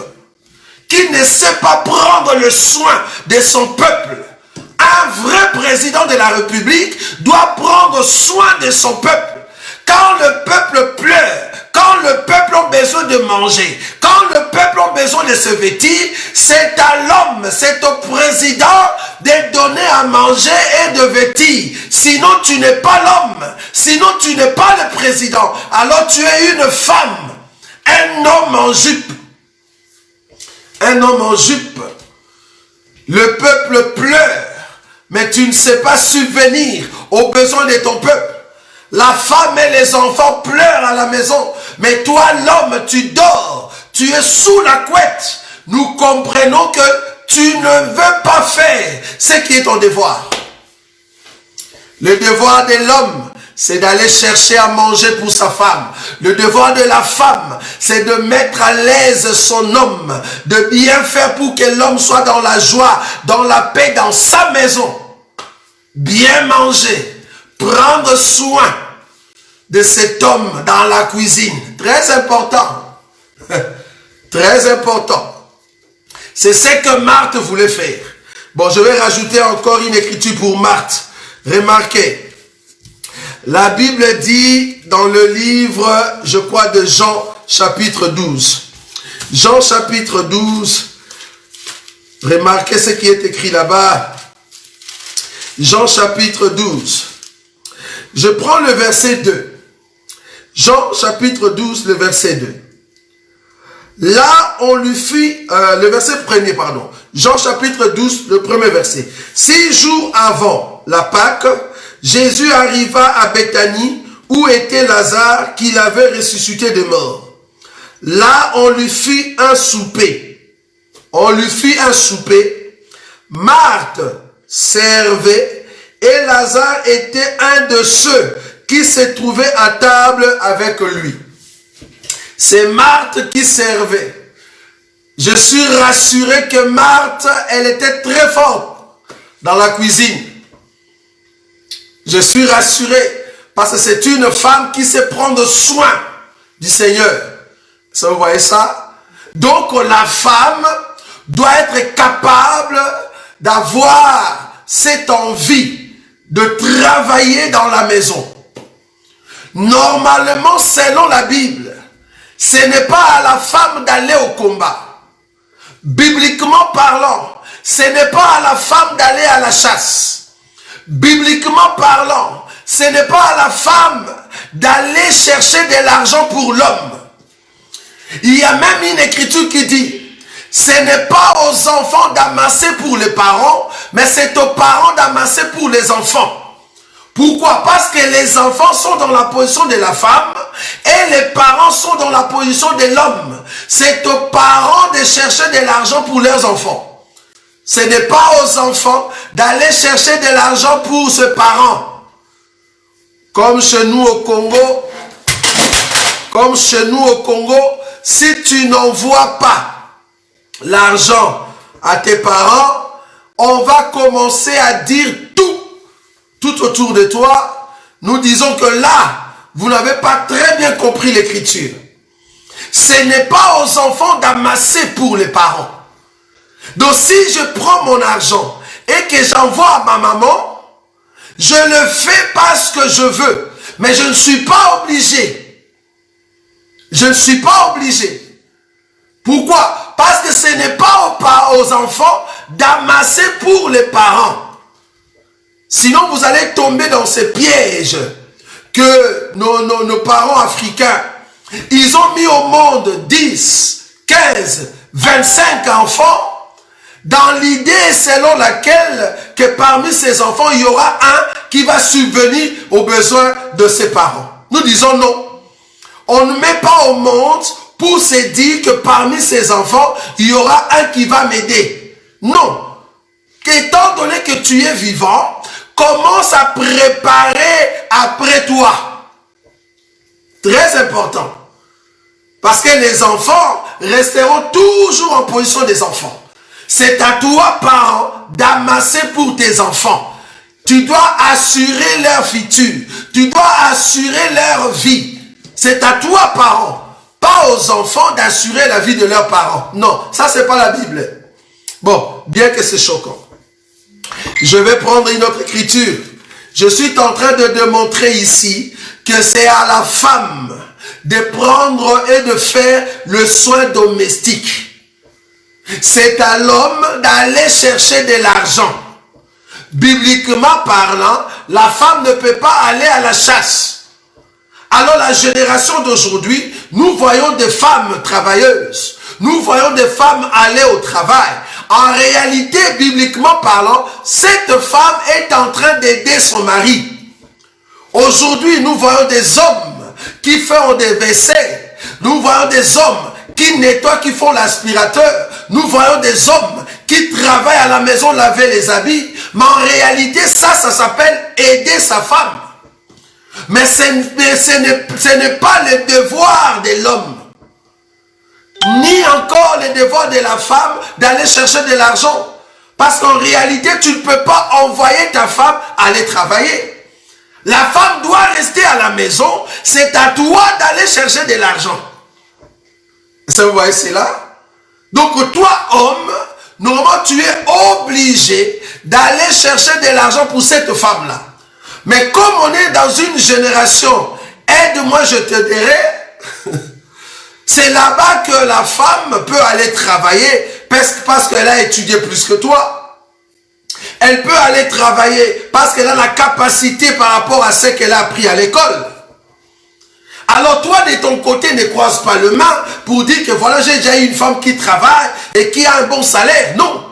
qui ne sait pas prendre le soin de son peuple. Un vrai président de la République doit prendre soin de son peuple. Quand le peuple pleure, quand le peuple a besoin de manger, quand le peuple a besoin de se vêtir, c'est à l'homme, c'est au président de donner à manger et de vêtir. Sinon, tu n'es pas l'homme. Sinon, tu n'es pas le président. Alors, tu es une femme. Un homme en jupe. Un homme en jupe. Le peuple pleure, mais tu ne sais pas subvenir aux besoins de ton peuple. La femme et les enfants pleurent à la maison, mais toi l'homme, tu dors, tu es sous la couette. Nous comprenons que tu ne veux pas faire ce qui est ton devoir. Le devoir de l'homme, c'est d'aller chercher à manger pour sa femme. Le devoir de la femme, c'est de mettre à l'aise son homme, de bien faire pour que l'homme soit dans la joie, dans la paix, dans sa maison. Bien manger, prendre soin de cet homme dans la cuisine. Très important. Très important. C'est ce que Marthe voulait faire. Bon, je vais rajouter encore une écriture pour Marthe. Remarquez. La Bible dit dans le livre, je crois, de Jean, chapitre 12. Jean, chapitre 12. Remarquez ce qui est écrit là-bas. Jean, chapitre 12. Je prends le verset 2. Jean, chapitre 12, le verset 2. Là, on lui fit, le verset 1er, pardon. Jean, chapitre 12, le premier verset. 6 jours avant la Pâque, Jésus arriva à Béthanie, où était Lazare, qu'il avait ressuscité des morts. Là, on lui fit un souper. On lui fit un souper. Marthe servait, et Lazare était un de ceux qui se trouvait à table avec lui. C'est Marthe qui servait. Je suis rassuré que Marthe, elle était très forte dans la cuisine. Je suis rassuré parce que c'est une femme qui sait prendre soin du Seigneur. Ça, vous voyez ça? Donc la femme doit être capable d'avoir cette envie de travailler dans la maison. Normalement, selon la Bible, ce n'est pas à la femme d'aller au combat. Bibliquement parlant, ce n'est pas à la femme d'aller à la chasse. Bibliquement parlant, ce n'est pas à la femme d'aller chercher de l'argent pour l'homme. Il y a même une écriture qui dit, ce n'est pas aux enfants d'amasser pour les parents, mais c'est aux parents d'amasser pour les enfants. Pourquoi? Parce que les enfants sont dans la position de la femme et les parents sont dans la position de l'homme. C'est aux parents de chercher de l'argent pour leurs enfants. Ce n'est pas aux enfants d'aller chercher de l'argent pour ses parents. Comme chez nous au Congo, si tu n'envoies pas l'argent à tes parents, on va commencer à dire tout autour de toi. Nous disons que là, vous n'avez pas très bien compris l'écriture. Ce n'est pas aux enfants d'amasser pour les parents. Donc si je prends mon argent et que j'envoie à ma maman, je le fais parce que je veux. Mais je ne suis pas obligé. Je ne suis pas obligé. Pourquoi? Parce que ce n'est pas aux enfants d'amasser pour les parents. Sinon, vous allez tomber dans ces pièges que nos parents africains, ils ont mis au monde 10, 15, 25 enfants dans l'idée selon laquelle que parmi ces enfants, il y aura un qui va subvenir aux besoins de ses parents. Nous disons non. On ne met pas au monde pour se dire que parmi ces enfants, il y aura un qui va m'aider. Non. Étant donné que tu es vivant, commence à préparer après toi. Très important. Parce que les enfants resteront toujours en position des enfants. C'est à toi, parents, d'amasser pour tes enfants. Tu dois assurer leur futur. Tu dois assurer leur vie. C'est à toi, parents, pas aux enfants d'assurer la vie de leurs parents. Non, ça c'est pas la Bible. Bon, bien que c'est choquant. Je vais prendre une autre écriture. Je suis en train de démontrer ici que c'est à la femme de prendre et de faire le soin domestique. C'est à l'homme d'aller chercher de l'argent. Bibliquement parlant, la femme ne peut pas aller à la chasse. Alors la génération d'aujourd'hui, nous voyons des femmes travailleuses. Nous voyons des femmes aller au travail. En réalité, bibliquement parlant, cette femme est en train d'aider son mari. Aujourd'hui, nous voyons des hommes qui font des WC. Nous voyons des hommes qui nettoient, qui font l'aspirateur. Nous voyons des hommes qui travaillent à la maison, laver les habits. Mais en réalité, ça s'appelle aider sa femme. Mais ce n'est pas le devoir de l'homme. Ni encore le devoir de la femme d'aller chercher de l'argent. Parce qu'en réalité, tu ne peux pas envoyer ta femme aller travailler. La femme doit rester à la maison. C'est à toi d'aller chercher de l'argent. Ça, vous voyez cela? Donc toi, homme, normalement, tu es obligé d'aller chercher de l'argent pour cette femme-là. Mais comme on est dans une génération, aide-moi, je te dirai, c'est là-bas que la femme peut aller travailler parce qu'elle a étudié plus que toi. Elle peut aller travailler parce qu'elle a la capacité par rapport à ce qu'elle a appris à l'école. Alors toi, de ton côté, ne croise pas le main pour dire que voilà, j'ai déjà eu une femme qui travaille et qui a un bon salaire. Non.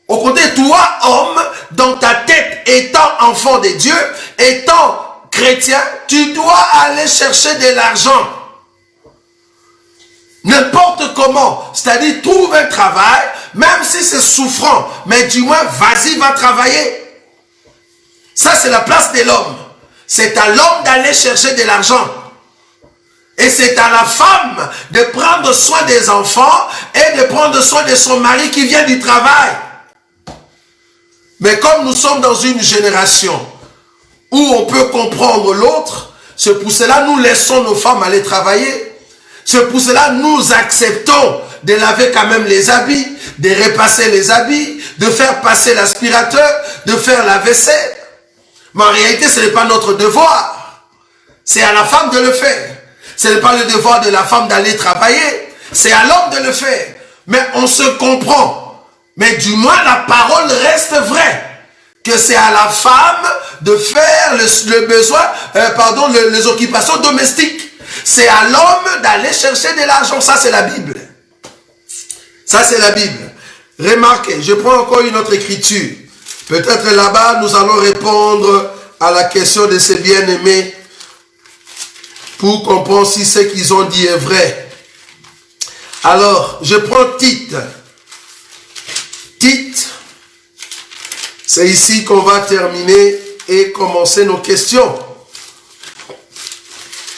Au contraire, toi, homme, dans ta tête, étant enfant de Dieu, étant chrétien, tu dois aller chercher de l'argent. N'importe comment. C'est-à-dire, trouve un travail, même si c'est souffrant, mais du moins, vas-y, va travailler. Ça, c'est la place de l'homme. C'est à l'homme d'aller chercher de l'argent. Et c'est à la femme de prendre soin des enfants et de prendre soin de son mari qui vient du travail. Mais comme nous sommes dans une génération où on peut comprendre l'autre, c'est pour cela nous laissons nos femmes aller travailler. C'est pour cela nous acceptons de laver quand même les habits, de repasser les habits, de faire passer l'aspirateur, de faire la vaisselle. Mais en réalité, ce n'est pas notre devoir. C'est à la femme de le faire. Ce n'est pas le devoir de la femme d'aller travailler. C'est à l'homme de le faire. Mais on se comprend. Mais du moins, la parole reste vraie. Que c'est à la femme de faire le besoin, les occupations domestiques. C'est à l'homme d'aller chercher de l'argent. Ça, c'est la Bible. Ça, c'est la Bible. Remarquez, je prends encore une autre écriture. Peut-être là-bas, nous allons répondre à la question de ces bien-aimés pour comprendre si ce qu'ils ont dit est vrai. Alors, je prends Tite. Tite, c'est ici qu'on va terminer et commencer nos questions.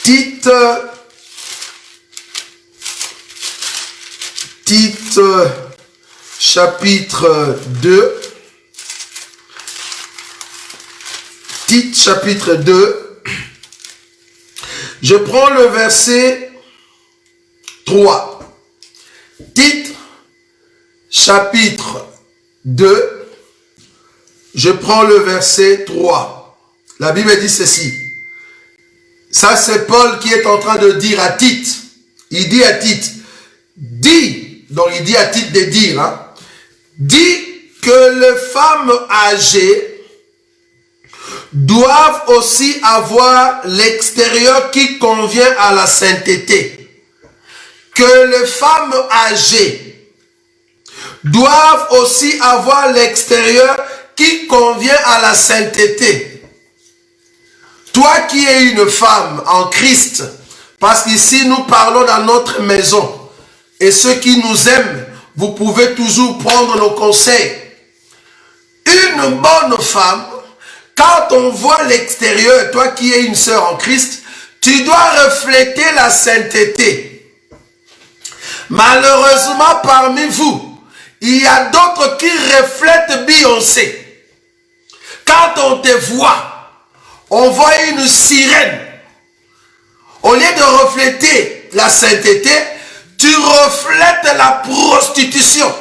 Tite, chapitre 2. Tite, chapitre 2. Je prends le verset 3. Tite, chapitre 2. Je prends le verset 3. La Bible dit ceci. Ça, c'est Paul qui est en train de dire à Tite. Il dit à Tite, dis donc il dit à titre de dire, hein, dit que les femmes âgées doivent aussi avoir l'extérieur qui convient à la sainteté. Que les femmes âgées doivent aussi avoir l'extérieur qui convient à la sainteté. Toi qui es une femme en Christ, parce qu'ici nous parlons dans notre maison, et ceux qui nous aiment, vous pouvez toujours prendre nos conseils. Une bonne femme, quand on voit l'extérieur, toi qui es une sœur en Christ, tu dois refléter la sainteté. Malheureusement, parmi vous, il y a d'autres qui reflètent Beyoncé. Quand on te voit, on voit une sirène. Au lieu de refléter la sainteté, tu reflètes la prostitution.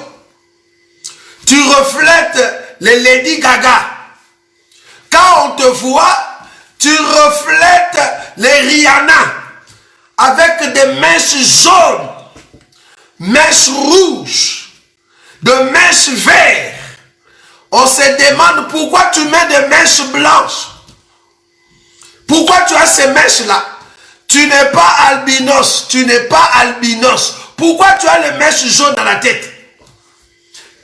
Tu reflètes les Lady Gaga. Quand on te voit, tu reflètes les Rihanna avec des mèches jaunes, mèches rouges, de mèches vertes. On se demande pourquoi tu mets des mèches blanches. Pourquoi tu as ces mèches-là? Tu n'es pas albinos, tu n'es pas albinos. Pourquoi tu as les mèches jaunes dans la tête?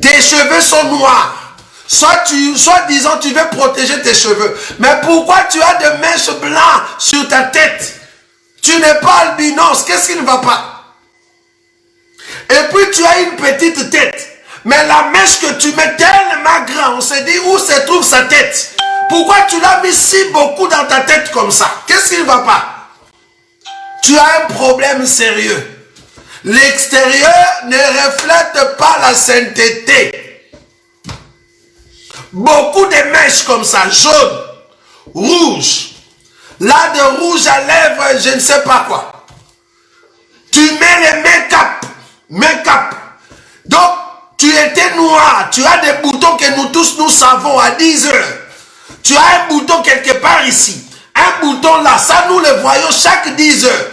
Tes cheveux sont noirs. Soit disant tu veux protéger tes cheveux. Mais pourquoi tu as des mèches blanches sur ta tête? Tu n'es pas albinos. Qu'est-ce qui ne va pas? Et puis tu as une petite tête. Mais la mèche que tu mets tellement grande, on se dit où se trouve sa tête? Pourquoi tu l'as mis si beaucoup dans ta tête comme ça? Qu'est-ce qui ne va pas? Tu as un problème sérieux. L'extérieur ne reflète pas la sainteté. Beaucoup de mèches comme ça, jaunes, rouges. Là, de rouge à lèvres, je ne sais pas quoi. Tu mets les make-up. Donc, tu étais noir. Tu as des boutons que nous tous, nous savons à 10 heures. Tu as un bouton quelque part ici. Un bouton là. Ça, nous le voyons chaque 10 heures.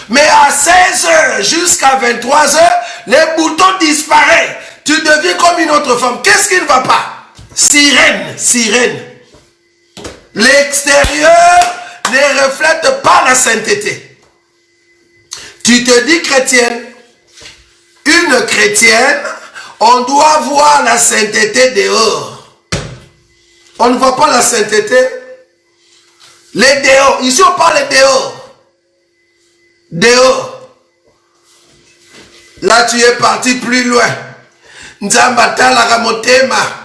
Mais à 16 heures jusqu'à 23 heures, les boutons disparaissent. Tu deviens comme une autre femme. Qu'est-ce qui ne va pas? Sirène. L'extérieur ne reflète pas la sainteté. Tu te dis chrétienne. Une chrétienne, on doit voir la sainteté dehors. On ne voit pas la sainteté. Les dehors. Ici, on parle dehors. Dehors. Là, tu es parti plus loin. Nzambata la ramotema.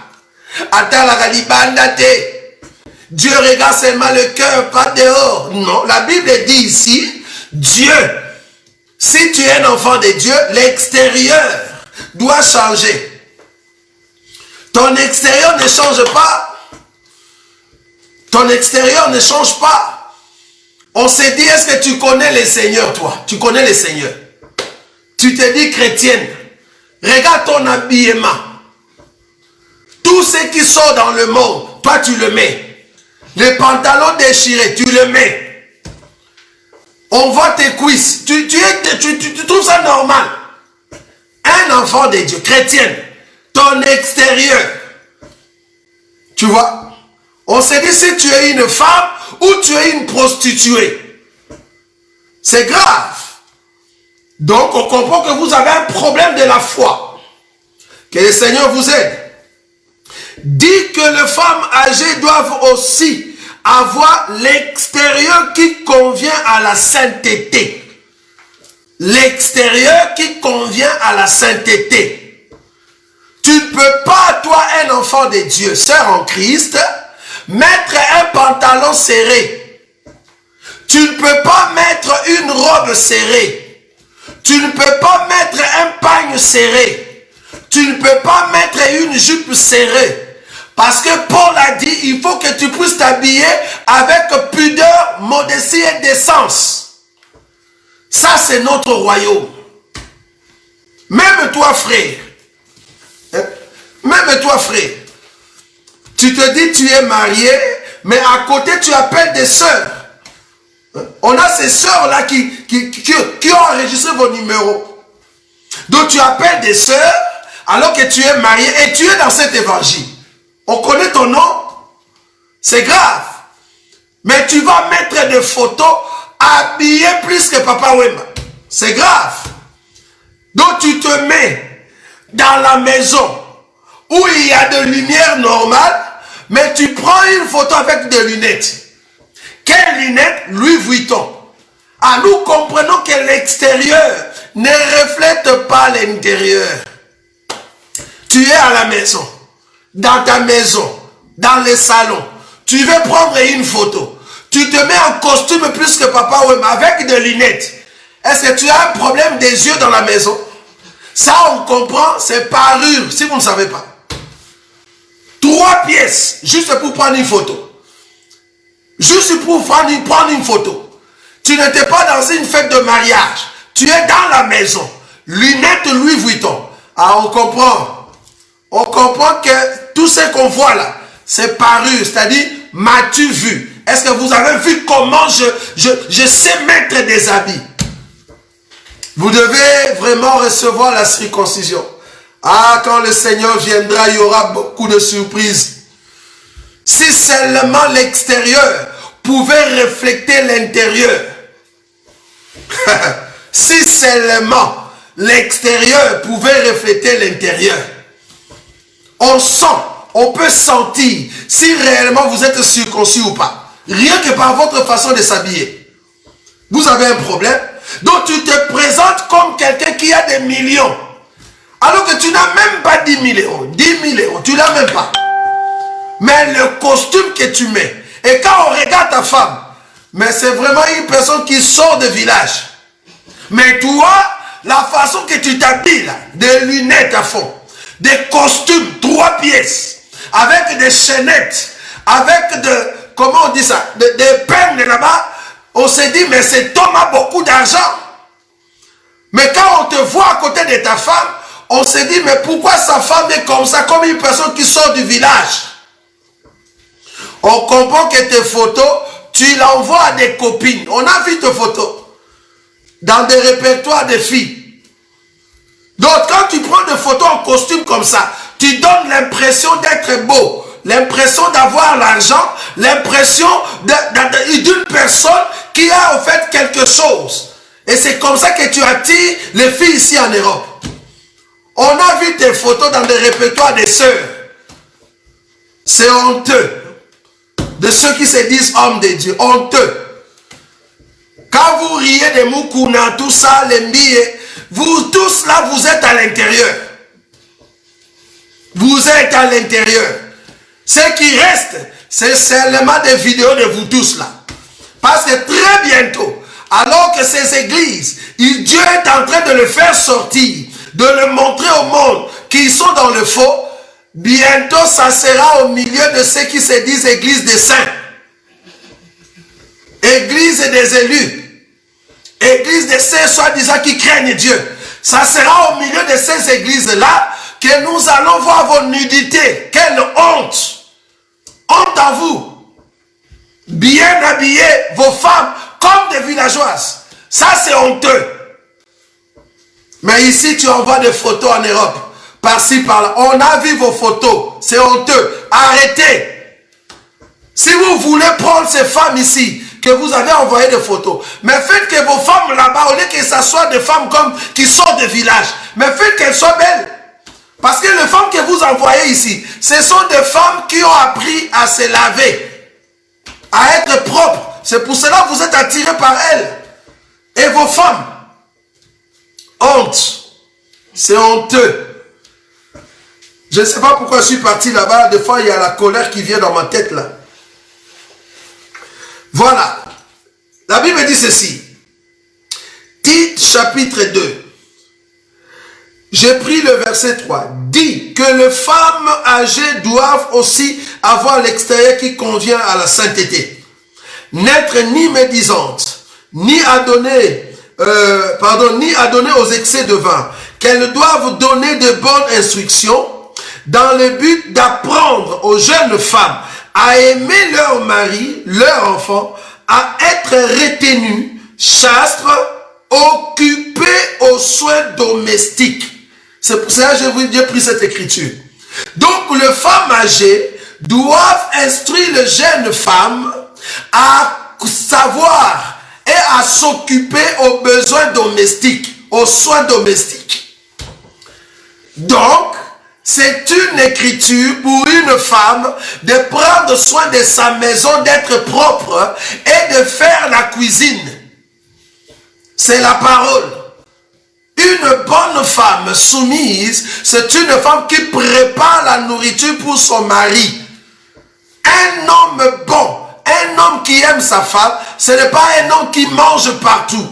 Dieu regarde seulement le cœur, pas dehors. Non, la Bible dit ici, Dieu, si tu es un enfant de Dieu, l'extérieur doit changer. Ton extérieur ne change pas. Ton extérieur ne change pas. On se dit, est-ce que tu connais le Seigneur, toi? Tu connais le Seigneur. Tu te dis chrétienne. Regarde ton habillement. Tout ce qui sort dans le monde, toi tu le mets. Les pantalons déchirés, tu le mets. On voit tes cuisses. Tu trouves ça normal. Un enfant de Dieu, chrétienne, ton extérieur. Tu vois? On se dit si tu es une femme ou tu es une prostituée. C'est grave. Donc on comprend que vous avez un problème de la foi. Que le Seigneur vous aide. Dit que les femmes âgées doivent aussi avoir l'extérieur qui convient à la sainteté. L'extérieur qui convient à la sainteté. Tu ne peux pas, toi, un enfant de Dieu, sœur en Christ, mettre un pantalon serré. Tu ne peux pas mettre une robe serrée. Tu ne peux pas mettre un pagne serré. Tu ne peux pas mettre une jupe serrée. Parce que Paul a dit, il faut que tu puisses t'habiller avec pudeur, modestie et décence. Ça, c'est notre royaume. Même toi, frère. Même toi, frère. Tu te dis, tu es marié, mais à côté, tu appelles des sœurs. On a ces sœurs-là qui ont enregistré vos numéros. Donc tu appelles des sœurs alors que tu es marié et tu es dans cet évangile. On connaît ton nom, c'est grave. Mais tu vas mettre des photos habillées plus que Papa Wema. C'est grave. Donc tu te mets dans la maison où il y a de lumière normale, mais tu prends une photo avec des lunettes. Quelles lunettes? Louis Vuitton. Ah, nous comprenons que l'extérieur ne reflète pas l'intérieur. Tu es à la maison, dans ta maison, dans le salon. Tu veux prendre une photo. Tu te mets en costume plus que Papa Wema avec des lunettes. Est-ce que tu as un problème des yeux dans la maison? Ça, on comprend, c'est parure, si vous ne savez pas. 3 pièces, juste pour prendre une photo. Juste pour prendre une photo. Tu n'étais pas dans une fête de mariage. Tu es dans la maison. Lunettes Louis Vuitton. Ah, on comprend. On comprend que tout ce qu'on voit là, c'est parure. C'est-à-dire, m'as-tu vu? Est-ce que vous avez vu comment je sais mettre des habits? Vous devez vraiment recevoir la circoncision. Ah, quand le Seigneur viendra, il y aura beaucoup de surprises. Si seulement l'extérieur pouvait refléter l'intérieur. Si seulement l'extérieur pouvait refléter l'intérieur. On sent, on peut sentir si réellement vous êtes circoncis ou pas. Rien que par votre façon de s'habiller. Vous avez un problème. Donc tu te présentes comme quelqu'un qui a des millions. Alors que tu n'as même pas 10 000 euros. 10 000 euros, tu n'as même pas. Mais le costume que tu mets, et quand on regarde ta femme, mais c'est vraiment une personne qui sort de village. Mais toi, la façon que tu t'habilles là, des lunettes à fond, des costumes, 3 pièces, avec des chaînettes, avec de, comment on dit ça, des perles là-bas, on s'est dit, mais cet homme a beaucoup d'argent. Mais quand on te voit à côté de ta femme, on s'est dit, mais pourquoi sa femme est comme ça, comme une personne qui sort du village? On comprend que tes photos, tu l'envoies à des copines. On a vu tes photos dans des répertoires de filles. Donc, quand tu prends des photos en costume comme ça, tu donnes l'impression d'être beau, l'impression d'avoir l'argent, l'impression d'une personne qui a en fait quelque chose. Et c'est comme ça que tu attires les filles ici en Europe. On a vu tes photos dans des répertoires des sœurs. C'est honteux. De ceux qui se disent hommes de Dieu. Honteux. Quand vous riez de Mukuna, tout ça, les billets, vous tous là, vous êtes à l'intérieur. Vous êtes à l'intérieur. Ce qui reste, c'est seulement des vidéos de vous tous là. Parce que très bientôt, alors que ces églises, Dieu est en train de le faire sortir, de le montrer au monde qu'ils sont dans le faux, bientôt ça sera au milieu de ceux qui se disent église des saints, église des élus, église de ceux soi-disant qui craignent Dieu. Ça sera au milieu de ces églises-là que nous allons voir vos nudités. Quelle honte! Honte à vous! Bien habillés, vos femmes, comme des villageoises. Ça, c'est honteux. Mais ici, tu envoies des photos en Europe. Par-ci, par-là. On a vu vos photos. C'est honteux. Arrêtez. Si vous voulez prendre ces femmes ici, que vous avez envoyé des photos, mais faites que vos femmes là-bas, au lieu que ce soit des femmes comme qui sortent de village, mais faites qu'elles soient belles. Parce que les femmes que vous envoyez ici, ce sont des femmes qui ont appris à se laver, à être propres. C'est pour cela que vous êtes attirés par elles. Et vos femmes, honte. C'est honteux. Je ne sais pas pourquoi je suis parti là-bas. Des fois, il y a la colère qui vient dans ma tête là. Voilà. La Bible dit ceci. Tite chapitre 2. J'ai pris le verset 3. Dit que les femmes âgées doivent aussi avoir l'extérieur qui convient à la sainteté. N'être ni médisantes, ni adonnées aux excès de vin. Qu'elles doivent donner de bonnes instructions dans le but d'apprendre aux jeunes femmes à aimer leur mari, leur enfant, à être retenues, chastes, occupées s'occuper aux soins domestiques. C'est pour ça que j'ai pris cette écriture. Donc, les femmes âgées doivent instruire les jeunes femmes à savoir et à s'occuper aux besoins domestiques, aux soins domestiques. Donc, c'est une écriture pour une femme de prendre soin de sa maison, d'être propre et de faire la cuisine. C'est la parole. Une bonne femme soumise, c'est une femme qui prépare la nourriture pour son mari. Un homme bon, un homme qui aime sa femme, ce n'est pas un homme qui mange partout.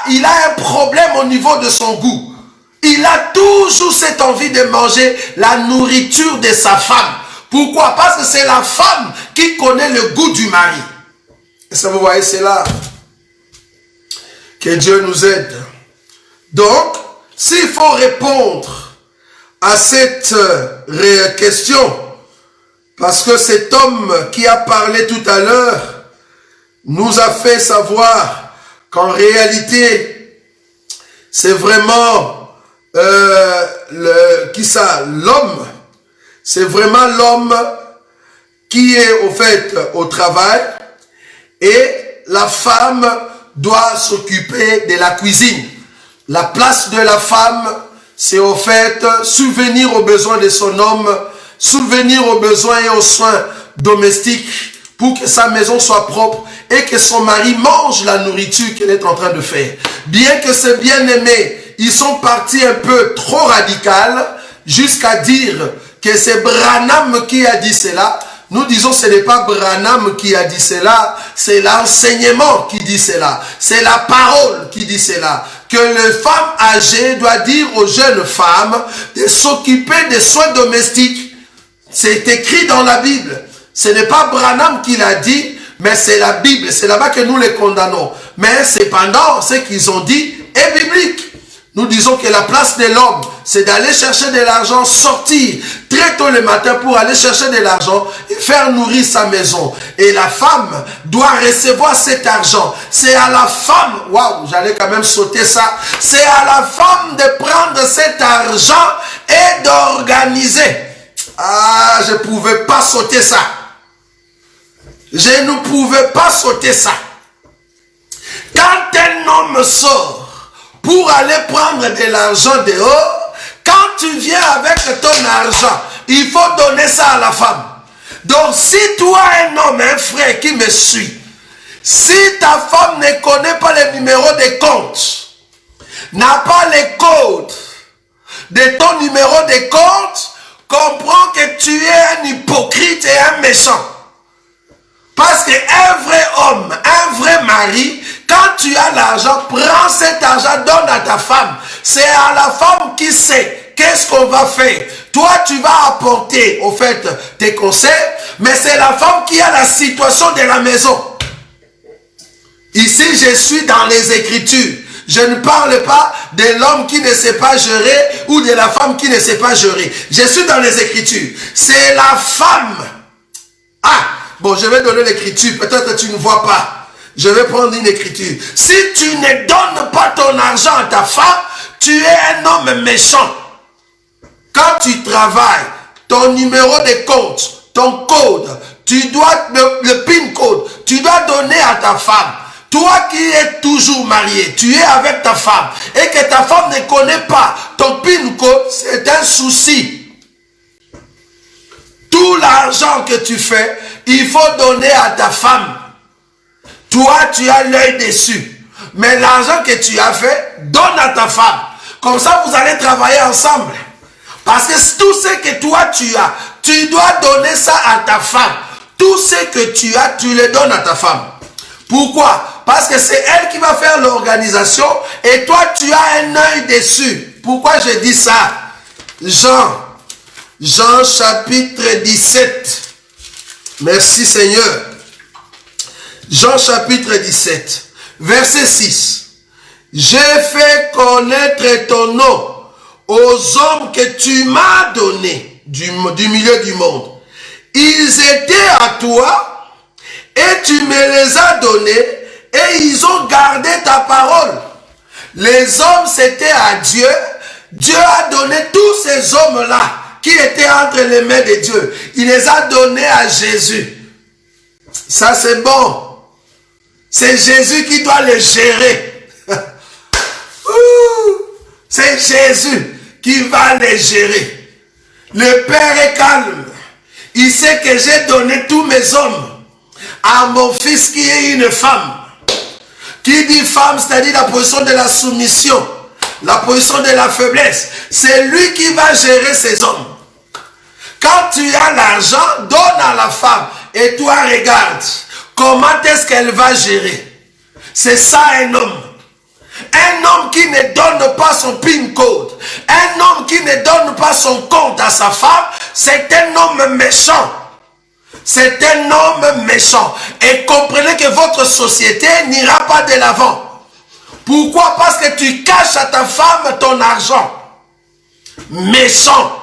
Il a un problème au niveau de son goût. Il a toujours cette envie de manger la nourriture de sa femme. Pourquoi? Parce que c'est la femme qui connaît le goût du mari. Est-ce que vous voyez cela? Que Dieu nous aide. Donc, s'il faut répondre à cette question, parce que cet homme qui a parlé tout à l'heure nous a fait savoir qu'en réalité, c'est vraiment l'homme, c'est vraiment l'homme qui est au fait au travail et la femme doit s'occuper de la cuisine. La place de la femme, c'est au fait subvenir aux besoins de son homme, subvenir aux besoins et aux soins domestiques pour que sa maison soit propre et que son mari mange la nourriture qu'elle est en train de faire. Bien que ses bien-aimés, ils sont partis un peu trop radical jusqu'à dire que c'est Branham qui a dit cela. Nous disons ce n'est pas Branham qui a dit cela, c'est l'enseignement qui dit cela, c'est la parole qui dit cela. Que les femmes âgées doivent dire aux jeunes femmes de s'occuper des soins domestiques. C'est écrit dans la Bible. Ce n'est pas Branham qui l'a dit, mais c'est la Bible. C'est là-bas que nous les condamnons. Mais cependant, ce qu'ils ont dit est biblique. Nous disons que la place de l'homme, c'est d'aller chercher de l'argent, sortir très tôt le matin pour aller chercher de l'argent et faire nourrir sa maison. Et la femme doit recevoir cet argent. C'est à la femme, waouh, j'allais quand même sauter ça. C'est à la femme de prendre cet argent et d'organiser. Ah, je ne pouvais pas sauter ça. Je ne pouvais pas sauter ça. Quand un homme sort pour aller prendre de l'argent dehors, quand tu viens avec ton argent, il faut donner ça à la femme. Donc si toi, un homme, un frère qui me suit, si ta femme ne connaît pas le numéro de compte, n'a pas les codes de ton numéro de compte, comprends que tu es un hypocrite et un méchant. Parce qu'un vrai homme, un vrai mari, quand tu as l'argent, prends cet argent, donne à ta femme. C'est à la femme qui sait qu'est-ce qu'on va faire. Toi, tu vas apporter, au fait, tes conseils, mais c'est la femme qui a la situation de la maison. Ici, je suis dans les Écritures. Je ne parle pas de l'homme qui ne sait pas gérer ou de la femme qui ne sait pas gérer. Je suis dans les Écritures. C'est la femme. Ah! Bon, je vais donner l'écriture. Peut-être que tu ne vois pas. Je vais prendre une écriture. Si tu ne donnes pas ton argent à ta femme, tu es un homme méchant. Quand tu travailles, ton numéro de compte, ton code, tu dois, le PIN code, tu dois donner à ta femme. Toi qui es toujours marié, tu es avec ta femme et que ta femme ne connaît pas ton PIN code, c'est un souci. Tout l'argent que tu fais, il faut donner à ta femme. Toi, tu as l'œil dessus. Mais l'argent que tu as fait, donne à ta femme. Comme ça, vous allez travailler ensemble. Parce que tout ce que toi, tu as, tu dois donner ça à ta femme. Tout ce que tu as, tu le donnes à ta femme. Pourquoi? Parce que c'est elle qui va faire l'organisation et toi, tu as un œil dessus. Pourquoi je dis ça? Jean chapitre 17. Merci Seigneur. Jean chapitre 17, verset 6. J'ai fait connaître ton nom aux hommes que tu m'as donnés du milieu du monde. Ils étaient à toi et tu me les as donnés et ils ont gardé ta parole. Les hommes, c'était à Dieu. Dieu a donné tous ces hommes-là qui étaient entre les mains de Dieu. Il les a donnés à Jésus. Ça, c'est bon. C'est Jésus qui doit les gérer. C'est Jésus qui va les gérer. Le Père est calme. Il sait que j'ai donné tous mes hommes à mon fils qui est une femme. Qui dit femme, c'est-à-dire la position de la soumission, la position de la faiblesse. C'est lui qui va gérer ses hommes. Quand tu as l'argent, donne à la femme. Et toi, regarde. Comment est-ce qu'elle va gérer? C'est ça un homme. Un homme qui ne donne pas son PIN code. Un homme qui ne donne pas son compte à sa femme. C'est un homme méchant. C'est un homme méchant. Et comprenez que votre société n'ira pas de l'avant. Pourquoi? Parce que tu caches à ta femme ton argent. Méchant.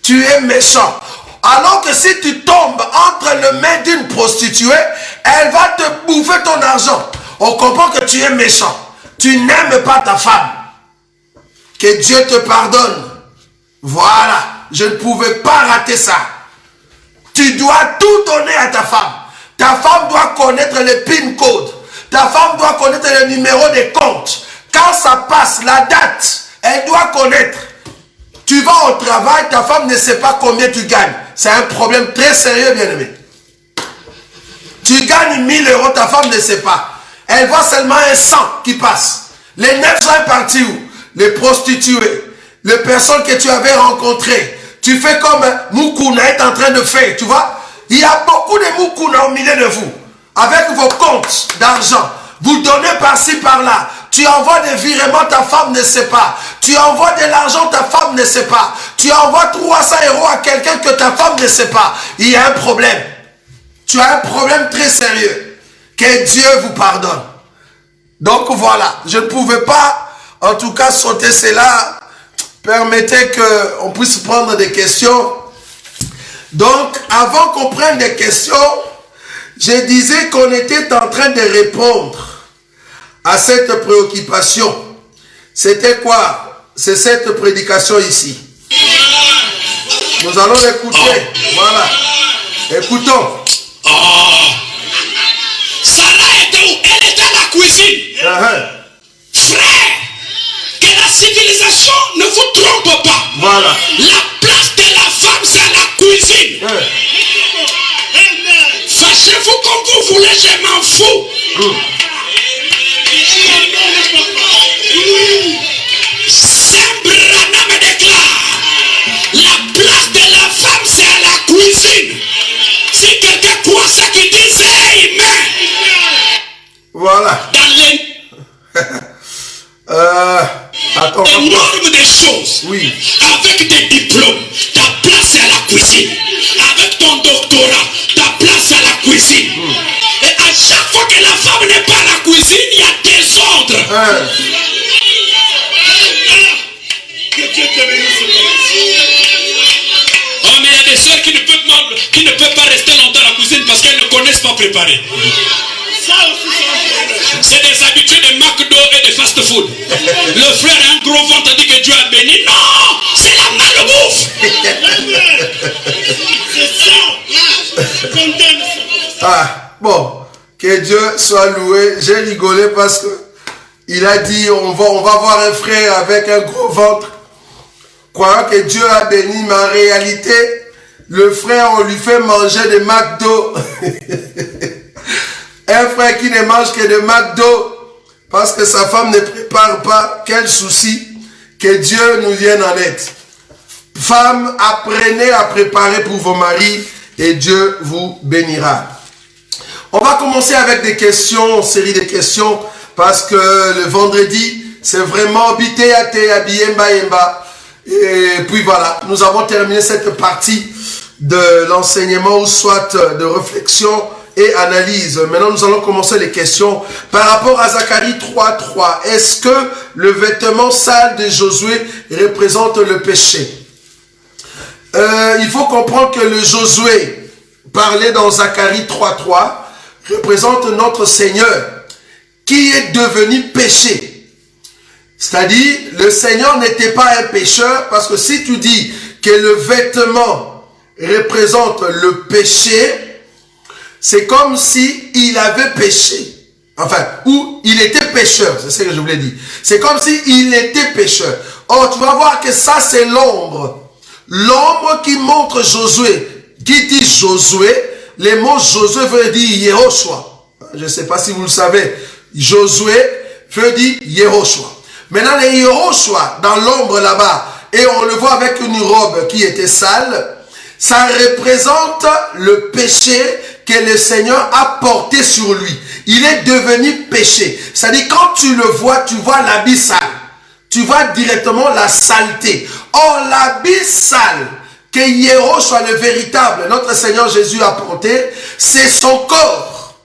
Tu es méchant. Alors que si tu tombes entre les mains d'une prostituée, elle va te bouffer ton argent. On comprend que tu es méchant. Tu n'aimes pas ta femme. Que Dieu te pardonne. Voilà. Je ne pouvais pas rater ça. Tu dois tout donner à ta femme. Ta femme doit connaître le PIN code. Ta femme doit connaître le numéro de compte. Quand ça passe, la date, elle doit connaître. Tu vas au travail, ta femme ne sait pas combien tu gagnes. C'est un problème très sérieux, bien-aimé. Tu gagnes 1000 euros, ta femme ne sait pas. Elle voit seulement un 100 qui passe. Les 900 est parti où? Les prostituées, les personnes que tu avais rencontrées. Tu fais comme Mukuna est en train de faire, tu vois. Il y a beaucoup de Mukuna au milieu de vous. Avec vos comptes d'argent. Vous donnez par-ci, par-là. Tu envoies des virements, ta femme ne sait pas. Tu envoies de l'argent, ta femme ne sait pas. Tu envoies 300 euros à quelqu'un que ta femme ne sait pas. Il y a un problème. Tu as un problème très sérieux. Que Dieu vous pardonne. Donc voilà, je ne pouvais pas, en tout cas, sauter cela. Permettez qu'on puisse prendre des questions. Donc, avant qu'on prenne des questions, je disais qu'on était en train de répondre à cette préoccupation. C'était quoi? C'est cette prédication ici. Nous allons l'écouter. Voilà. Écoutons. Sarah était où? Elle était à la cuisine. Frère, que la civilisation ne vous trompe pas. Voilà. La place de la femme, c'est à la cuisine. Fâchez-vous comme vous voulez, je m'en fous. Saint-Branham me déclare, la place de la femme, c'est à la cuisine. Si quelqu'un croit ça qu'il dit, c'est amen. Voilà. Dans les Attends, énormes des choses. Oui. Avec des diplômes, ta place c'est à la cuisine. Avec ton doctorat, ta place c'est à la cuisine. Et à chaque fois que la femme n'est pas à la cuisine, il y a désordre. Oh, mais il y a des soeurs qui ne peuvent pas rester longtemps à la cuisine parce qu'elles ne connaissent pas préparer. C'est des habitués de McDo et de fast food. Le frère a un gros ventre, dit que Dieu a béni. Non, c'est la malbouffe. Bon, que Dieu soit loué. J'ai rigolé parce que il a dit on va voir un frère avec un gros ventre, croyant que Dieu a béni, mais en réalité, le frère, on lui fait manger de McDo. Un frère qui ne mange que de McDo parce que sa femme ne prépare pas, quel souci, que Dieu nous vienne en aide. Femmes, apprenez à préparer pour vos maris et Dieu vous bénira. On va commencer avec des questions, une série de questions, parce que le vendredi, c'est vraiment bité à te, abiyemba yemba. Et puis voilà, nous avons terminé cette partie de l'enseignement ou soit de réflexion et analyse. Maintenant, nous allons commencer les questions par rapport à Zacharie 3.3. Est-ce que le vêtement sale de Josué représente le péché? Il faut comprendre que le Josué parlé dans Zacharie 3.3 représente notre Seigneur qui est devenu péché C'est-à-dire, le Seigneur n'était pas un pécheur, parce que si tu dis que le vêtement représente le péché, c'est comme si il avait péché. Enfin, ou il était pécheur, c'est ce que je voulais dire. C'est comme si il était pécheur. Or, tu vas voir que ça, c'est l'ombre. L'ombre qui montre Josué, qui dit Josué, les mots Josué veut dire Yehoshua. Je ne sais pas si vous le savez. Josué veut dire Yehoshua. Maintenant, les Yehoshua, dans l'ombre là-bas, et on le voit avec une robe qui était sale, ça représente le péché que le Seigneur a porté sur lui. Il est devenu péché. C'est-à-dire, quand tu le vois, tu vois l'habit sale. Tu vois directement la saleté. Or, l'habit sale que Yehoshua, le véritable, notre Seigneur Jésus a porté, c'est son corps.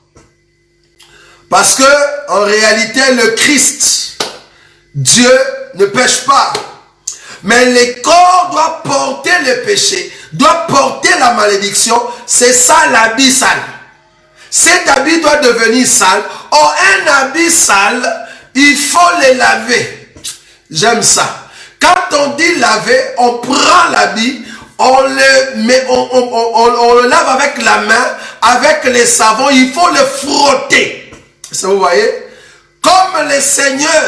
Parce que, en réalité, le Christ, Dieu ne pêche pas. Mais le corps doit porter le péché, doit porter la malédiction. C'est ça l'habit sale. Cet habit doit devenir sale. Or, un habit sale, il faut le laver. J'aime ça. Quand on dit laver, on prend l'habit, on le lave avec la main, avec les savons, il faut le frotter. Ça, vous voyez? Comme le Seigneur,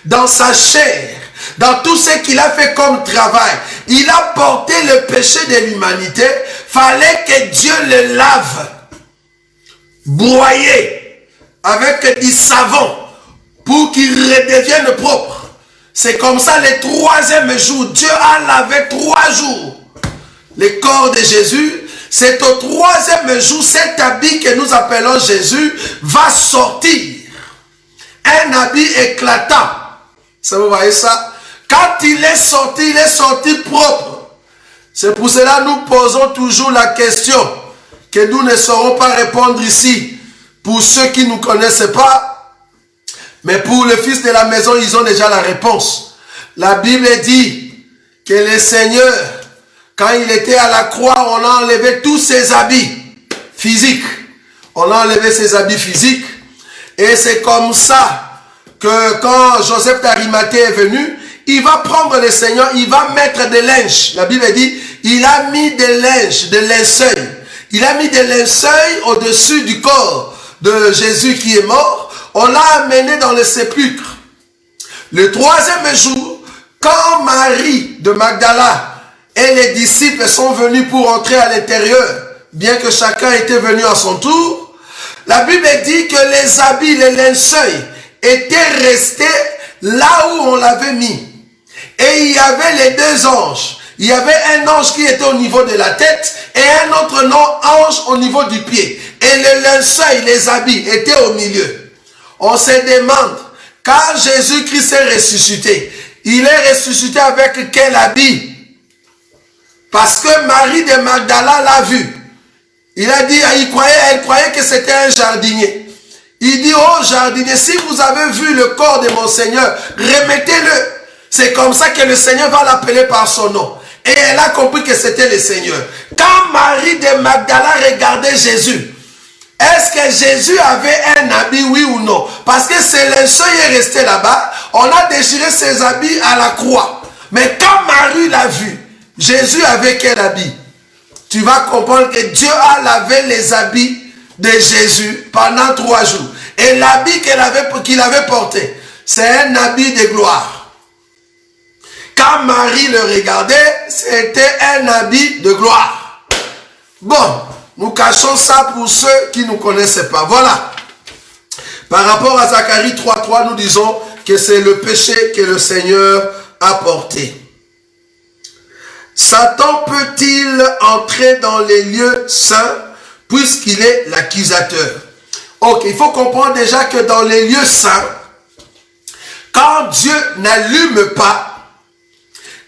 dans sa chair, dans tout ce qu'il a fait comme travail, il a porté le péché de l'humanité, fallait que Dieu le lave, broyer avec du savon pour qu'il redevienne propre. C'est comme ça le troisième jour, Dieu a lavé 3 jours le corps de Jésus. C'est au 3e jour, cet habit que nous appelons Jésus va sortir. Un habit éclatant. Ça, vous voyez ça? Quand il est sorti propre. C'est pour cela que nous posons toujours la question que nous ne saurons pas répondre ici. Pour ceux qui ne nous connaissent pas, mais pour le fils de la maison, ils ont déjà la réponse. La Bible dit que le Seigneur, quand il était à la croix, on a enlevé tous ses habits physiques. On a enlevé ses habits physiques. Et c'est comme ça que quand Joseph d'Arimathée est venu, il va prendre le Seigneur, il va mettre des linges. La Bible dit, il a mis des linges, des linceuils. Il a mis des linceuils au-dessus du corps de Jésus qui est mort. On l'a amené dans le sépulcre. Le 3e jour, quand Marie de Magdala et les disciples sont venus pour entrer à l'intérieur, bien que chacun était venu à son tour, la Bible dit que les habits, les linceuils étaient restés là où on l'avait mis. Et il y avait les 2 anges. Il y avait un ange qui était au niveau de la tête et un autre ange au niveau du pied. Et le linceul, les habits étaient au milieu. On se demande, quand Jésus-Christ est ressuscité, il est ressuscité avec quel habit? Parce que Marie de Magdala l'a vu. Il a dit, elle croyait que c'était un jardinier. Il dit, oh jardinier, si vous avez vu le corps de mon Seigneur, remettez-le. C'est comme ça que le Seigneur va l'appeler par son nom. Et elle a compris que c'était le Seigneur. Quand Marie de Magdala regardait Jésus, est-ce que Jésus avait un habit, oui ou non? Parce que c'est le seuil est resté là-bas. On a déchiré ses habits à la croix. Mais quand Marie l'a vu, Jésus avait quel habit? Tu vas comprendre que Dieu a lavé les habits de Jésus pendant 3 jours. Et l'habit qu'il avait porté, c'est un habit de gloire. Quand Marie le regardait, c'était un habit de gloire. Bon, nous cachons ça pour ceux qui ne nous connaissent pas. Voilà. Par rapport à Zacharie 3.3, nous disons que c'est le péché que le Seigneur a porté. Satan peut-il entrer dans les lieux saints puisqu'il est l'accusateur? Ok, il faut comprendre déjà que dans les lieux saints, quand Dieu n'allume pas,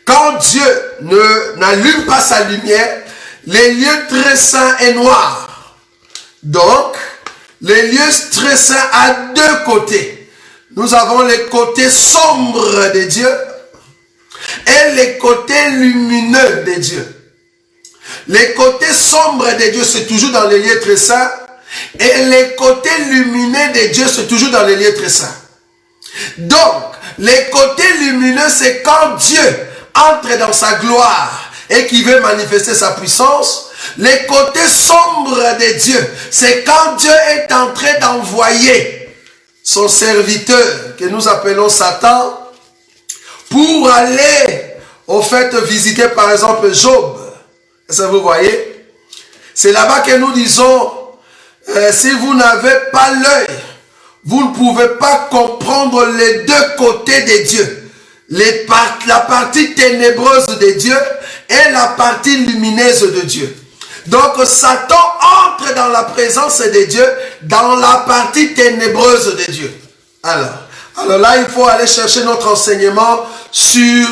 quand Dieu n'allume pas sa lumière, les lieux très saints est noir. Donc, les lieux très saints à 2 côtés. Nous avons les côtés sombres de Dieu et les côtés lumineux de Dieu. Les côtés sombres de Dieu, c'est toujours dans les lieux très saints. Et les côtés lumineux de Dieu, c'est toujours dans les lieux très saints. Donc, les côtés lumineux, c'est quand Dieu entre dans sa gloire et qui veut manifester sa puissance. Les côtés sombres de Dieu, c'est quand Dieu est en train d'envoyer son serviteur, que nous appelons Satan, pour aller, au fait, visiter par exemple Job. Est-ce que vous voyez? C'est là-bas que nous disons, si vous n'avez pas l'œil, vous ne pouvez pas comprendre les deux côtés de Dieu. La partie ténébreuse de Dieu et la partie lumineuse de Dieu. Donc Satan entre dans la présence de Dieu, dans la partie ténébreuse de Dieu. Alors là, il faut aller chercher notre enseignement sur,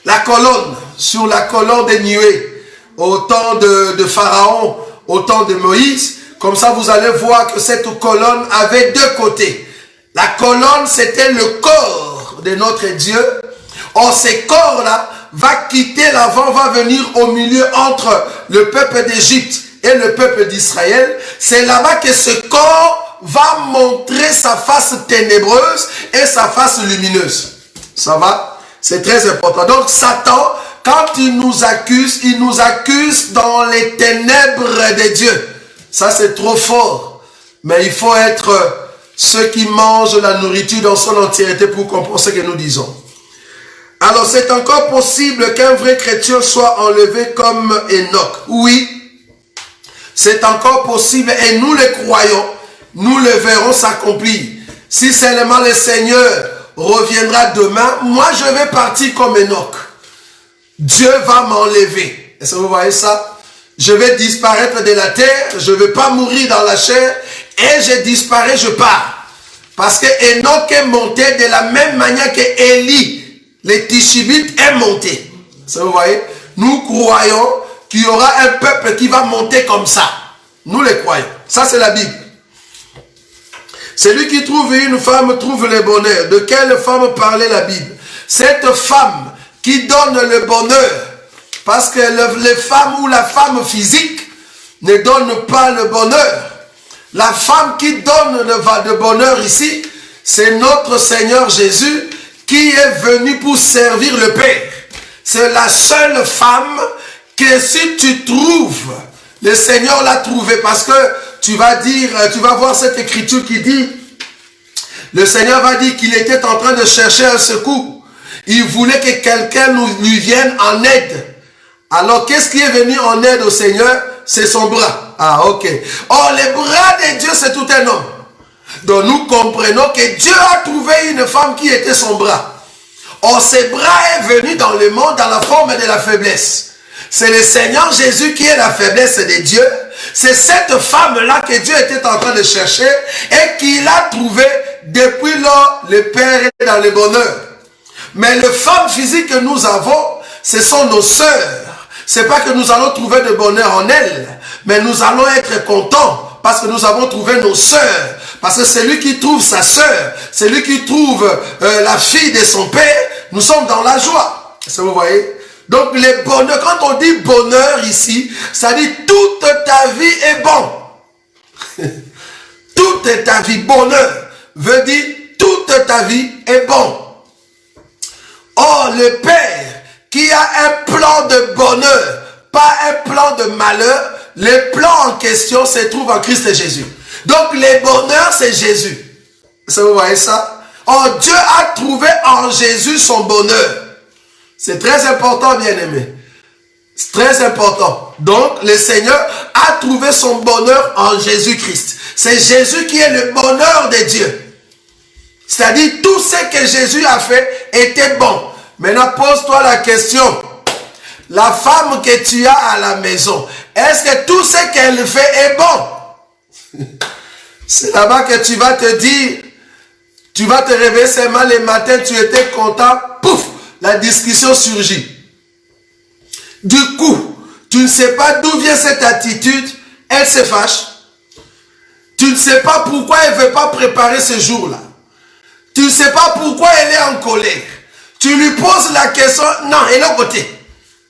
la colonne, sur la colonne des nuées, au temps de Pharaon, au temps de Moïse. Comme ça, vous allez voir que cette colonne avait deux côtés. La colonne, c'était le corps de notre Dieu. Or, ces corps-là va quitter l'avant, va venir au milieu entre le peuple d'Égypte et le peuple d'Israël. C'est là-bas que ce corps va montrer sa face ténébreuse et sa face lumineuse. Ça va? C'est très important. Donc, Satan, quand il nous accuse dans les ténèbres de Dieu. Ça, c'est trop fort. Mais il faut être ceux qui mangent la nourriture dans son entièreté pour comprendre ce que nous disons. Alors, c'est encore possible qu'un vrai chrétien soit enlevé comme Enoch. Oui, c'est encore possible et nous le croyons. Nous le verrons s'accomplir. Si seulement le Seigneur reviendra demain, moi je vais partir comme Enoch. Dieu va m'enlever. Est-ce que vous voyez ça? Je vais disparaître de la terre, je ne vais pas mourir dans la chair, et je disparais, je pars. Parce que Enoch est monté de la même manière que Élie, les Tishibites, est monté. Est-ce que vous voyez? Nous croyons qu'il y aura un peuple qui va monter comme ça. Nous les croyons. Ça, c'est la Bible. Celui qui trouve une femme trouve le bonheur. De quelle femme parlait la Bible? Cette femme qui donne le bonheur. Parce que les femmes ou la femme physique ne donne pas le bonheur. La femme qui donne le bonheur ici, c'est notre Seigneur Jésus qui est venu pour servir le Père. C'est la seule femme que si tu trouves, le Seigneur l'a trouvé, parce que tu vas voir cette écriture qui dit, le Seigneur va dire qu'il était en train de chercher un secours. Il voulait que quelqu'un lui vienne en aide. Alors, qu'est-ce qui est venu en aide au Seigneur? C'est son bras. Ah, ok. Or, les bras de Dieu, c'est tout un homme. Donc, nous comprenons que Dieu a trouvé une femme qui était son bras. Or, ce bras est venu dans le monde dans la forme de la faiblesse. C'est le Seigneur Jésus qui est la faiblesse de Dieu. C'est cette femme-là que Dieu était en train de chercher et qu'il a trouvé depuis lors le Père est dans le bonheur. Mais les femmes physiques que nous avons, ce sont nos sœurs. C'est pas que nous allons trouver de bonheur en elles, mais nous allons être contents parce que nous avons trouvé nos sœurs. Parce que celui qui trouve sa sœur, celui qui trouve la fille de son père, nous sommes dans la joie. Est-ce que vous voyez? Donc le bonheur, quand on dit bonheur ici, ça dit toute ta vie est bon. Toute ta vie, bonheur, veut dire toute ta vie est bon. Or, le Père qui a un plan de bonheur, pas un plan de malheur, le plan en question se trouve en Christ Jésus. Donc, le bonheur, c'est Jésus. Est-ce que vous voyez ça? Or, Dieu a trouvé en Jésus son bonheur. C'est très important, bien-aimé. C'est très important. Donc, le Seigneur a trouvé son bonheur en Jésus-Christ. C'est Jésus qui est le bonheur de Dieu. C'est-à-dire, tout ce que Jésus a fait était bon. Maintenant, pose-toi la question. La femme que tu as à la maison, est-ce que tout ce qu'elle fait est bon? C'est là-bas que tu vas te dire, tu vas te réveiller seulement le matin, tu étais content, pouf, la discussion surgit. Du coup, tu ne sais pas d'où vient cette attitude, elle se fâche. Tu ne sais pas pourquoi elle ne veut pas préparer ce jour-là. Tu ne sais pas pourquoi elle est en colère. Tu lui poses la question, non, elle est au côté.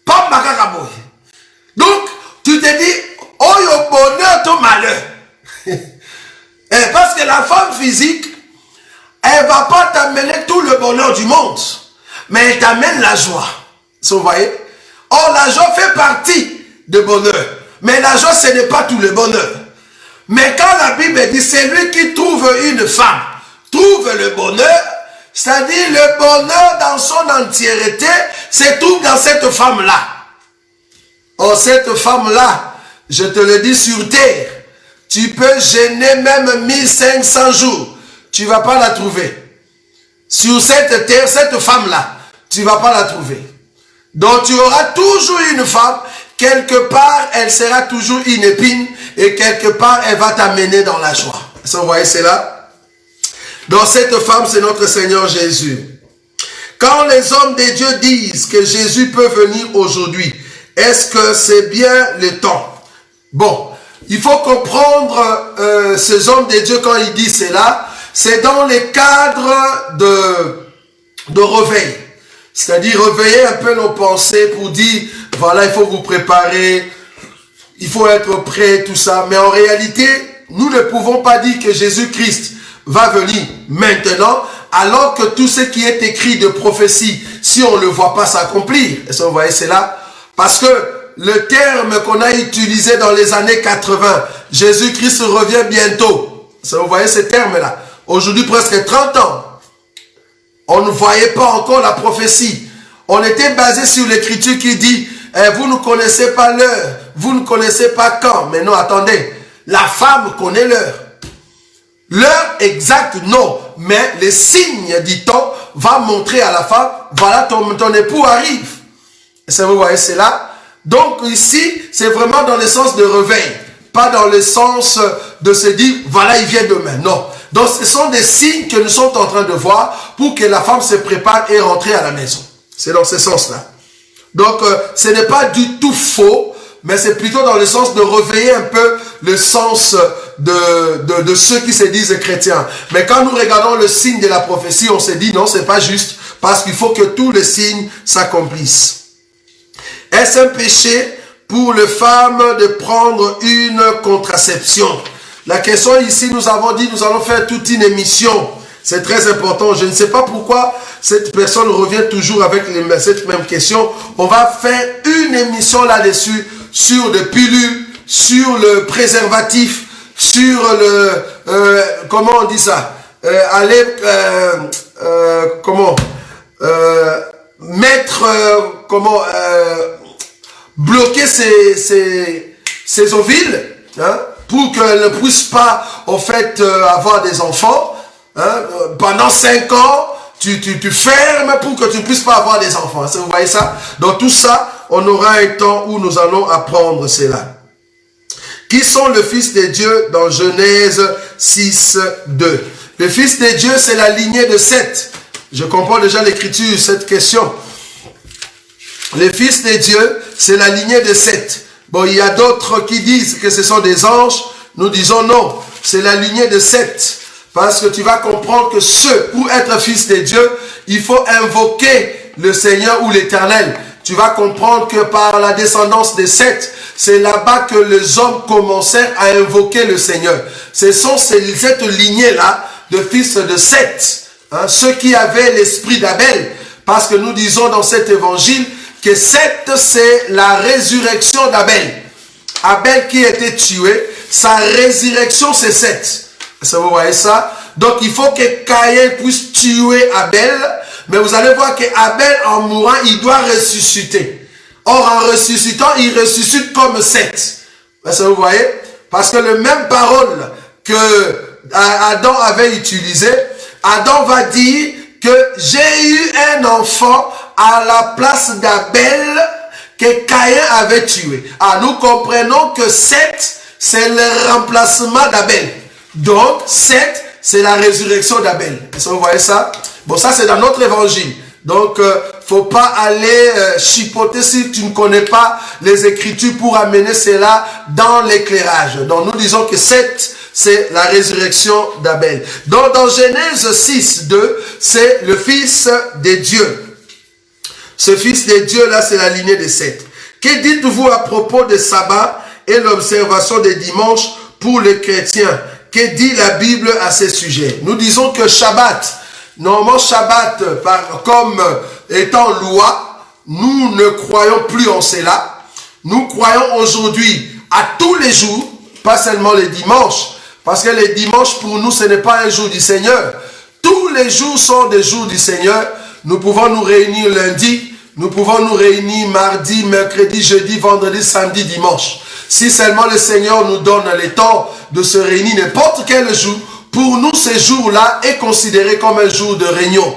Pas makakaboy. Donc, tu te dis, oh, yo bonheur, ton malheur. que la femme physique, elle ne va pas t'amener tout le bonheur du monde, mais elle t'amène la joie. Vous voyez? Or, la joie fait partie du bonheur. Mais la joie, ce n'est pas tout le bonheur. Mais quand la Bible dit, c'est lui qui trouve une femme, trouve le bonheur, c'est-à-dire le bonheur dans son entièreté, se trouve dans cette femme-là. Or, cette femme-là, je te le dis sur terre, tu peux gêner même 1500 jours, tu ne vas pas la trouver. Sur cette terre, cette femme-là, tu ne vas pas la trouver. Donc, tu auras toujours une femme, quelque part, elle sera toujours une épine, et quelque part, elle va t'amener dans la joie. Vous voyez cela? Donc, cette femme, c'est notre Seigneur Jésus. Quand les hommes de Dieu disent que Jésus peut venir aujourd'hui, est-ce que c'est bien le temps? Bon, il faut comprendre ces hommes de Dieu quand ils disent cela, c'est dans le cadre de réveil. C'est-à-dire réveiller un peu nos pensées pour dire, voilà, il faut vous préparer, il faut être prêt, tout ça. Mais en réalité, nous ne pouvons pas dire que Jésus-Christ va venir maintenant, alors que tout ce qui est écrit de prophétie, si on ne le voit pas s'accomplir, est-ce que vous voyez cela? Parce que le terme qu'on a utilisé dans les années 80, Jésus-Christ revient bientôt. Est-ce que vous voyez ce terme-là? Aujourd'hui, presque 30 ans. On ne voyait pas encore la prophétie. On était basé sur l'écriture qui dit, vous ne connaissez pas l'heure, vous ne connaissez pas quand. Mais non, attendez, la femme connaît l'heure. L'heure exacte, non. Mais les signes, dit-on, va montrer à la femme, voilà, ton époux arrive. Est-ce que vous voyez cela? Donc ici, c'est vraiment dans le sens de réveil, pas dans le sens de se dire, voilà, il vient demain. Non. Donc ce sont des signes que nous sommes en train de voir pour que la femme se prépare et rentre à la maison. C'est dans ce sens-là. Donc ce n'est pas du tout faux, mais c'est plutôt dans le sens de réveiller un peu le sens de ceux qui se disent chrétiens. Mais quand nous regardons le signe de la prophétie, on se dit non, c'est pas juste, parce qu'il faut que tous les signes s'accomplissent. Est-ce un péché pour les femmes de prendre une contraception? La question ici, nous avons dit, nous allons faire toute une émission. C'est très important. Je ne sais pas pourquoi cette personne revient toujours avec cette même question. On va faire une émission là-dessus, sur le pilule, sur le préservatif, sur le... comment on dit ça? Bloquer ces ovules, hein, pour qu'elle ne puisse pas, en fait, avoir des enfants. Hein, pendant 5 ans, tu fermes pour que tu ne puisses pas avoir des enfants. Vous voyez ça? Dans tout ça, on aura un temps où nous allons apprendre cela. Qui sont le Fils de Dieu dans Genèse 6, 2? Le Fils de Dieu, c'est la lignée de Seth. Je comprends déjà l'écriture, cette question. Le Fils de Dieu, c'est la lignée de Seth. Bon, il y a d'autres qui disent que ce sont des anges. Nous disons non, c'est la lignée de Seth. Parce que tu vas comprendre que pour être fils de Dieu, il faut invoquer le Seigneur ou l'Éternel. Tu vas comprendre que par la descendance de Seth, c'est là-bas que les hommes commencèrent à invoquer le Seigneur. Ce sont cette lignée-là de fils de Seth, hein, ceux qui avaient l'esprit d'Abel. Parce que nous disons dans cet évangile que Seth, c'est la résurrection d'Abel. Abel qui était tué, sa résurrection c'est Seth. Est-ce que vous voyez ça? Donc il faut que Caïn puisse tuer Abel, mais vous allez voir que Abel en mourant, il doit ressusciter. Or en ressuscitant, il ressuscite comme Seth. Est-ce que vous voyez? Parce que le même parole que Adam avait utilisé, Adam va dire que j'ai eu un enfant à la place d'Abel que Caïn avait tué. Ah, nous comprenons que Seth, c'est le remplacement d'Abel. Donc, Seth, c'est la résurrection d'Abel. Est-ce que vous voyez ça? Bon, ça, c'est dans notre évangile. Donc, faut pas aller chipoter si tu ne connais pas les Écritures pour amener cela dans l'éclairage. Donc, nous disons que Seth, c'est la résurrection d'Abel. Donc, dans Genèse 6, 2, c'est le Fils de Dieu. Ce Fils de Dieu-là, c'est la lignée de Seth. Que dites-vous à propos de sabbat et l'observation des dimanches pour les chrétiens? que dit la Bible à ces sujets. Nous disons que Shabbat, normalement Shabbat comme étant loi, nous ne croyons plus en cela. Nous croyons aujourd'hui à tous les jours, pas seulement les dimanches, parce que les dimanches pour nous ce n'est pas un jour du Seigneur. Tous les jours sont des jours du Seigneur. Nous pouvons nous réunir lundi, nous pouvons nous réunir mardi, mercredi, jeudi, vendredi, samedi, dimanche. Si seulement le Seigneur nous donne le temps de se réunir n'importe quel jour, pour nous ce jour-là est considéré comme un jour de réunion.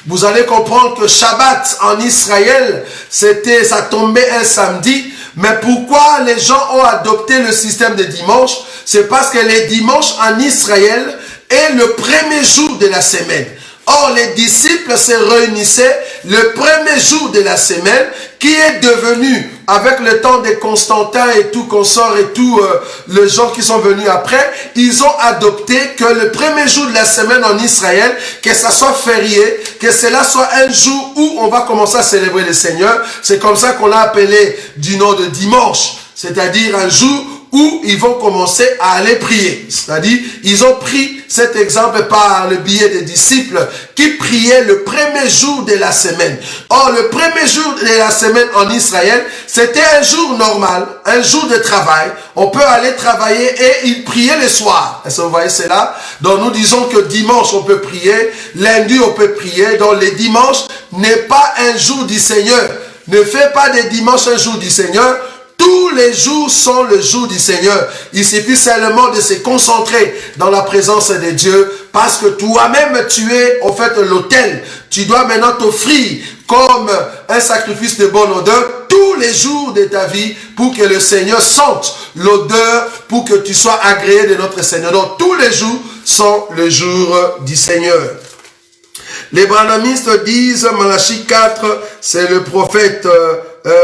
Vous allez comprendre que Shabbat en Israël, ça tombait un samedi. Mais pourquoi les gens ont adopté le système de dimanche? C'est parce que les dimanches en Israël est le premier jour de la semaine. Or, les disciples se réunissaient le premier jour de la semaine, qui est devenu, avec le temps de Constantin et tout consort et tous les gens qui sont venus après, ils ont adopté que le premier jour de la semaine en Israël, que ça soit férié, que cela soit un jour où on va commencer à célébrer le Seigneur. C'est comme ça qu'on l'a appelé du nom de dimanche, c'est-à-dire un jour où ils vont commencer à aller prier. C'est-à-dire, ils ont pris cet exemple par le biais des disciples qui priaient le premier jour de la semaine. Or, le premier jour de la semaine en Israël, c'était un jour normal, un jour de travail. On peut aller travailler et ils priaient le soir. Est-ce que vous voyez cela? Donc, nous disons que dimanche, on peut prier. Lundi, on peut prier. Donc, les dimanches n'est pas un jour du Seigneur. Ne fais pas des dimanches un jour du Seigneur. Tous les jours sont le jour du Seigneur. Il suffit seulement de se concentrer dans la présence de Dieu, parce que toi-même tu es en fait l'autel. Tu dois maintenant t'offrir comme un sacrifice de bonne odeur tous les jours de ta vie pour que le Seigneur sente l'odeur, pour que tu sois agréé de notre Seigneur. Donc tous les jours sont le jour du Seigneur. Les branhamistes disent, Malachie 4, c'est le prophète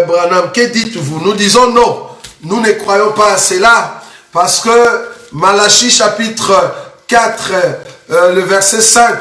Branham. Que dites-vous? Nous disons non. Nous ne croyons pas à cela, parce que Malachie chapitre 4, le verset 5,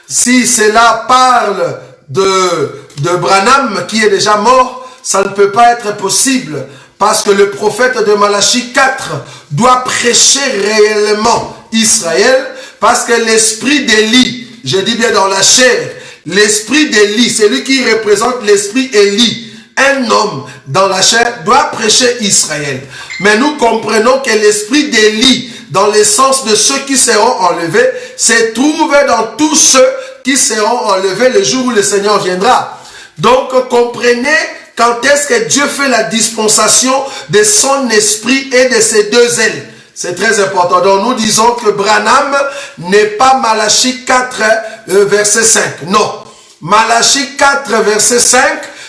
si cela parle de Branham qui est déjà mort, ça ne peut pas être possible, parce que le prophète de Malachie 4 doit prêcher réellement Israël, parce que l'esprit d'Élie, je dis bien dans la chair, l'esprit d'Élie, c'est lui qui représente l'esprit Élie. Un homme dans la chair doit prêcher Israël. Mais nous comprenons que l'esprit d'Élie, dans le sens de ceux qui seront enlevés, se trouve dans tous ceux qui seront enlevés le jour où le Seigneur viendra. Donc comprenez quand est-ce que Dieu fait la dispensation de son esprit et de ses deux ailes. C'est très important. Donc nous disons que Branham n'est pas Malachie 4, verset 5. Non. Malachie 4, verset 5,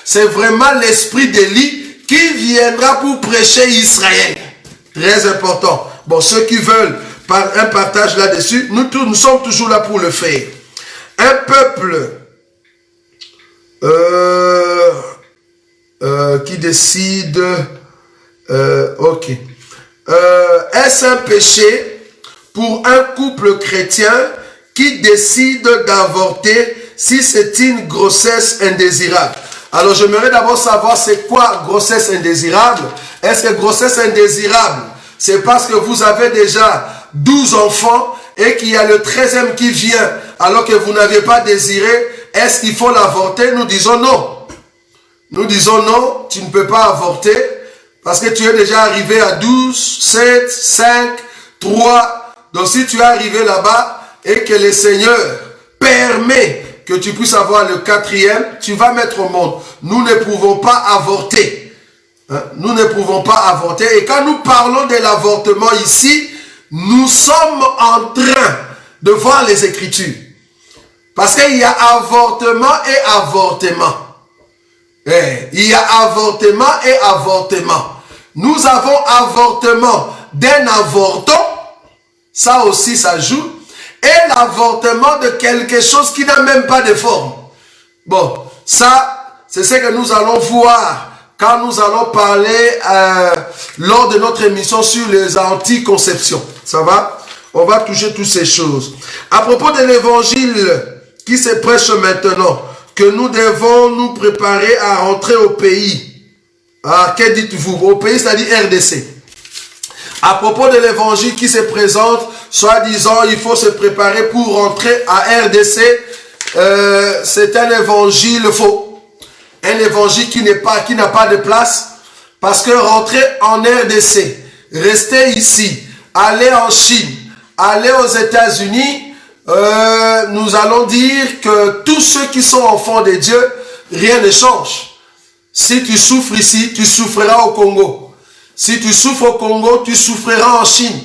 c'est vraiment l'esprit d'Élie qui viendra pour prêcher Israël. Très important. Bon, ceux qui veulent un partage là-dessus, nous sommes toujours là pour le faire. Un peuple qui décide... ok. Est-ce un péché pour un couple chrétien qui décide d'avorter si c'est une grossesse indésirable? Alors, j'aimerais d'abord savoir c'est quoi grossesse indésirable. Est-ce que grossesse indésirable, c'est parce que vous avez déjà 12 enfants et qu'il y a le 13e qui vient alors que vous n'avez pas désiré? Est-ce qu'il faut l'avorter? Nous disons non. Nous disons non, tu ne peux pas avorter parce que tu es déjà arrivé à 12, 7, 5, 3. Donc, si tu es arrivé là-bas et que le Seigneur permet que tu puisses avoir le 4e, tu vas mettre au monde. Nous ne pouvons pas avorter. Hein? Nous ne pouvons pas avorter. Et quand nous parlons de l'avortement ici, nous sommes en train de voir les Écritures. Parce qu'il y a avortement et avortement. Il y a avortement et avortement. Nous avons avortement d'un avorton. Ça aussi, ça joue. Et l'avortement de quelque chose qui n'a même pas de forme. Bon, ça, c'est ce que nous allons voir quand nous allons parler lors de notre émission sur les anticonceptions. Ça va? On va toucher toutes ces choses. À propos de l'évangile qui se prêche maintenant, que nous devons nous préparer à rentrer au pays. Ah, que dites-vous? Au pays, c'est-à-dire RDC. À propos de l'évangile qui se présente soi-disant, il faut se préparer pour rentrer à RDC. C'est un évangile faux. Un évangile qui n'a pas de place. Parce que rentrer en RDC, rester ici, aller en Chine, aller aux États-Unis, nous allons dire que tous ceux qui sont enfants de Dieu, rien ne change. Si tu souffres ici, tu souffriras au Congo. Si tu souffres au Congo, tu souffriras en Chine.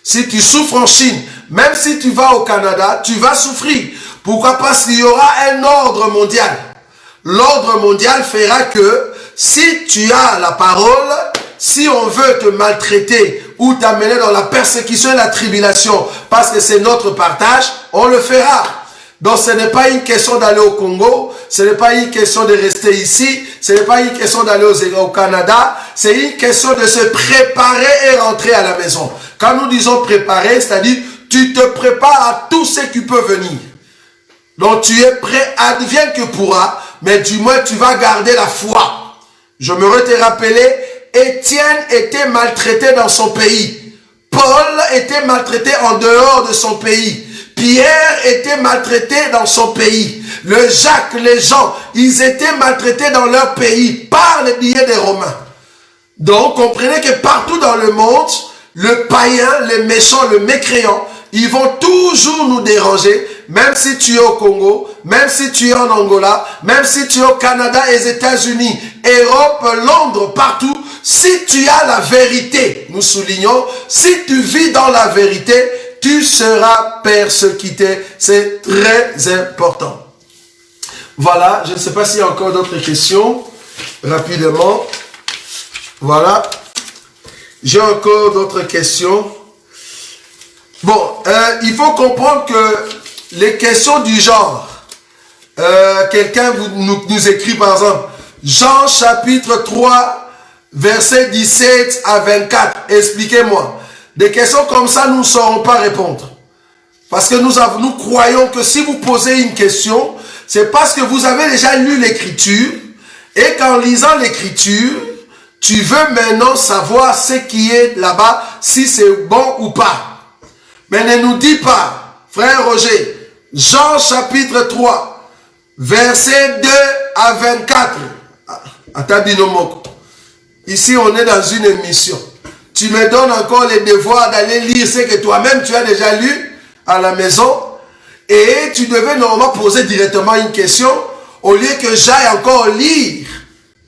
Si tu souffres en Chine, même si tu vas au Canada, tu vas souffrir. Pourquoi? Parce qu'il y aura un ordre mondial. L'ordre mondial fera que si tu as la parole, si on veut te maltraiter ou t'amener dans la persécution et la tribulation, parce que c'est notre partage, on le fera. Donc ce n'est pas une question d'aller au Congo, ce n'est pas une question de rester ici, ce n'est pas une question d'aller au Canada, c'est une question de se préparer et rentrer à la maison. Quand nous disons préparer, c'est-à-dire tu te prépares à tout ce qui peut venir. Donc tu es prêt, advienne que pourra, mais du moins tu vas garder la foi. Je me te rappeler, Étienne était maltraité dans son pays. Paul était maltraité en dehors de son pays. Pierre était maltraité dans son pays. Le Jacques, les Jean, ils étaient maltraités dans leur pays par les billets des Romains. Donc, comprenez que partout dans le monde, le païen, le méchant, le mécréant, ils vont toujours nous déranger, même si tu es au Congo, même si tu es en Angola, même si tu es au Canada et aux États-Unis, Europe, Londres, partout. Si tu as la vérité, nous soulignons, si tu vis dans la vérité, tu seras persécuté. C'est très important. Voilà, je ne sais pas s'il y a encore d'autres questions. Rapidement. Voilà. J'ai encore d'autres questions. Bon, il faut comprendre que les questions du genre, quelqu'un nous écrit par exemple, Jean chapitre 3, verset 17 à 24, expliquez-moi. Des questions comme ça, nous ne saurons pas répondre. Parce que nous croyons que si vous posez une question, c'est parce que vous avez déjà lu l'écriture, et qu'en lisant l'écriture, tu veux maintenant savoir ce qui est là-bas, si c'est bon ou pas. Mais ne nous dis pas, frère Roger, Jean chapitre 3, verset 2 à 24. Attends, ici on est dans une émission. Tu me donnes encore les devoirs d'aller lire ce que toi-même tu as déjà lu à la maison. Et tu devais normalement poser directement une question au lieu que j'aille encore lire.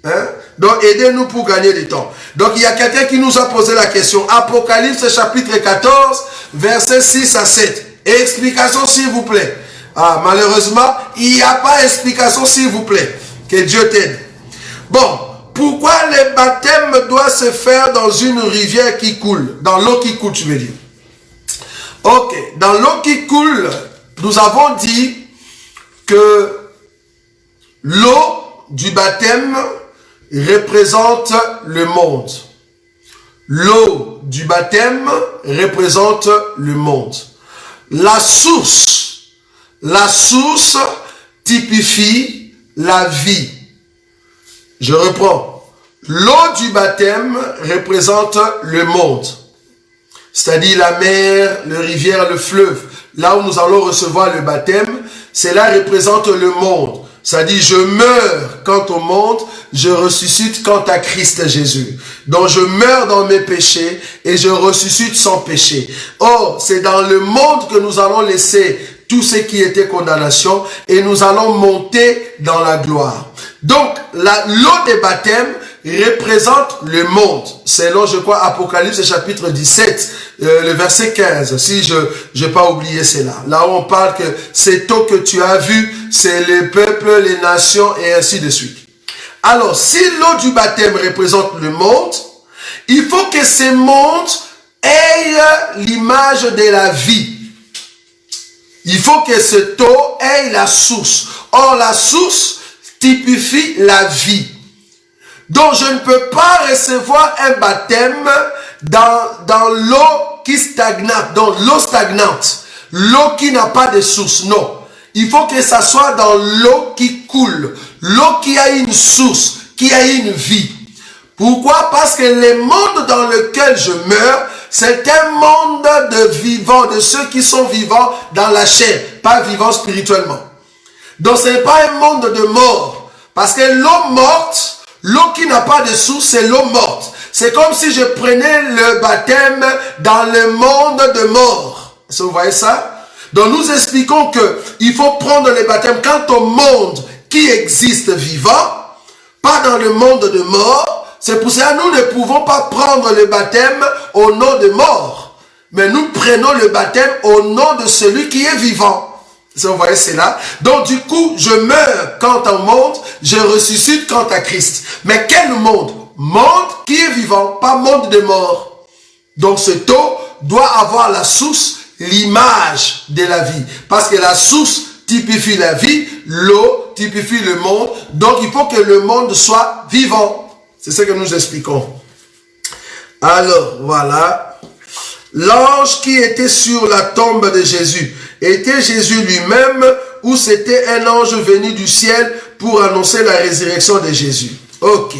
Hein? Donc aidez-nous pour gagner du temps. Donc il y a quelqu'un qui nous a posé la question. Apocalypse chapitre 14, versets 6 à 7. Explication s'il vous plaît. Ah, malheureusement, il n'y a pas d'explication s'il vous plaît. Que Dieu t'aide. Bon, pourquoi le baptême doit se faire dans une rivière qui coule? Dans l'eau qui coule, tu veux dire. Ok, dans l'eau qui coule, nous avons dit que l'eau du baptême représente le monde. L'eau du baptême représente le monde. La source typifie la vie. Je reprends. L'eau du baptême représente le monde. C'est-à-dire la mer, les rivières, le fleuve. Là où nous allons recevoir le baptême, cela représente le monde. C'est-à-dire, je meurs quant au monde, je ressuscite quant à Christ Jésus. Donc, je meurs dans mes péchés et je ressuscite sans péché. Or, c'est dans le monde que nous allons laisser tout ce qui était condamnation et nous allons monter dans la gloire. Donc, l'eau des baptêmes représente le monde. Selon, je crois, Apocalypse chapitre 17, le verset 15, si je n'ai pas oublié cela. Là où on parle que cette eau que tu as vue, c'est les peuples, les nations et ainsi de suite. Alors, si l'eau du baptême représente le monde, il faut que ce monde ait l'image de la vie. Il faut que cette eau ait la source. Or, la source typifie la vie. Donc, je ne peux pas recevoir un baptême dans l'eau qui stagnate, donc l'eau stagnante, l'eau qui n'a pas de source, non. Il faut que ça soit dans l'eau qui coule, l'eau qui a une source, qui a une vie. Pourquoi? Parce que le monde dans lequel je meurs c'est un monde de vivants, de ceux qui sont vivants dans la chair, pas vivants spirituellement. Donc ce n'est pas un monde de mort. Parce que l'eau morte, l'eau qui n'a pas de source, c'est l'eau morte. C'est comme si je prenais le baptême dans le monde de mort. Est-ce que vous voyez ça? Donc nous expliquons que il faut prendre le baptême quant au monde qui existe vivant, pas dans le monde de mort. C'est pour ça que nous ne pouvons pas prendre le baptême au nom de mort. Mais nous prenons le baptême au nom de celui qui est vivant. Vous voyez cela? Donc du coup, je meurs quant au monde, je ressuscite quant à Christ. Mais quel monde? Monde qui est vivant, pas monde de mort. Donc cette eau doit avoir la source, l'image de la vie. Parce que la source typifie la vie, l'eau typifie le monde. Donc il faut que le monde soit vivant. C'est ce que nous expliquons. Alors, voilà. L'ange qui était sur la tombe de Jésus, était Jésus lui-même ou c'était un ange venu du ciel pour annoncer la résurrection de Jésus? Ok.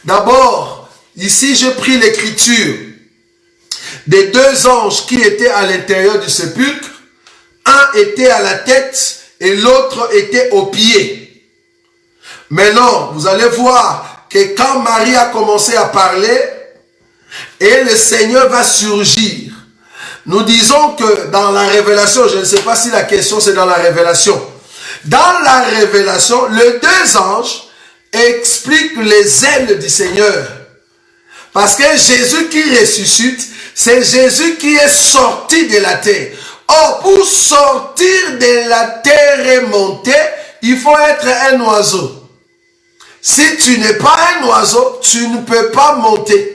D'abord, ici, j'ai pris l'écriture des deux anges qui étaient à l'intérieur du sépulcre. Un était à la tête et l'autre était aux pieds. Maintenant, vous allez voir que quand Marie a commencé à parler, et le Seigneur va surgir. Nous disons que dans la révélation, je ne sais pas si la question c'est dans la révélation. Dans la révélation, les deux anges expliquent les ailes du Seigneur. Parce que Jésus qui ressuscite, c'est Jésus qui est sorti de la terre. Or, pour sortir de la terre et monter, il faut être un oiseau. Si tu n'es pas un oiseau, tu ne peux pas monter.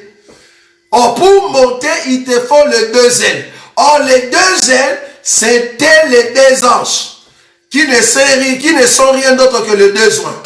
Or, pour monter, il te faut les deux ailes. Or, les deux ailes, c'était les deux anges qui ne sont rien d'autre que les deux oies.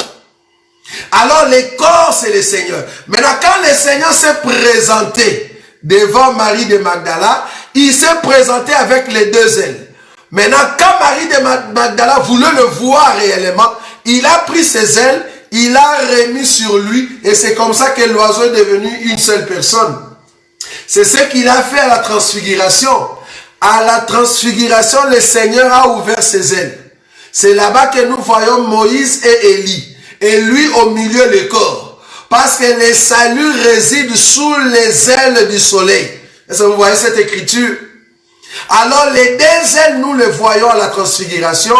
Alors, les corps, c'est le Seigneur. Maintenant, quand le Seigneur s'est présenté devant Marie de Magdala, il s'est présenté avec les deux ailes. Maintenant, quand Marie de Magdala voulait le voir réellement, il a pris ses ailes, il a remis sur lui, et c'est comme ça que l'oiseau est devenu une seule personne. C'est ce qu'il a fait à la transfiguration. À la transfiguration, le Seigneur a ouvert ses ailes. C'est là-bas que nous voyons Moïse et Élie. Et lui au milieu le corps. Parce que le salut réside sous les ailes du soleil. Est-ce que vous voyez cette écriture? Alors les deux ailes, nous les voyons à la transfiguration.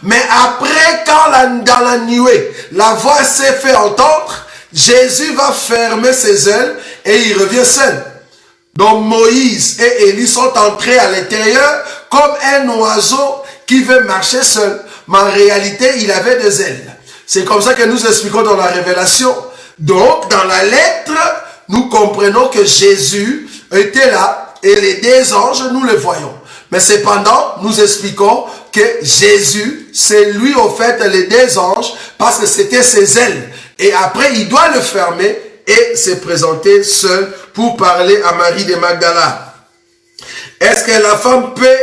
Mais après, quand dans la nuée, la voix s'est fait entendre, Jésus va fermer ses ailes et il revient seul. Donc Moïse et Élie sont entrés à l'intérieur comme un oiseau qui veut marcher seul. Mais en réalité, il avait des ailes. C'est comme ça que nous expliquons dans la révélation. Donc, dans la lettre, nous comprenons que Jésus était là et les deux anges, nous les voyons. Mais cependant, nous expliquons que Jésus, c'est lui au fait les deux anges parce que c'était ses ailes. Et après, il doit le fermer et se présenter seul pour parler à Marie de Magdala. Est-ce que la femme peut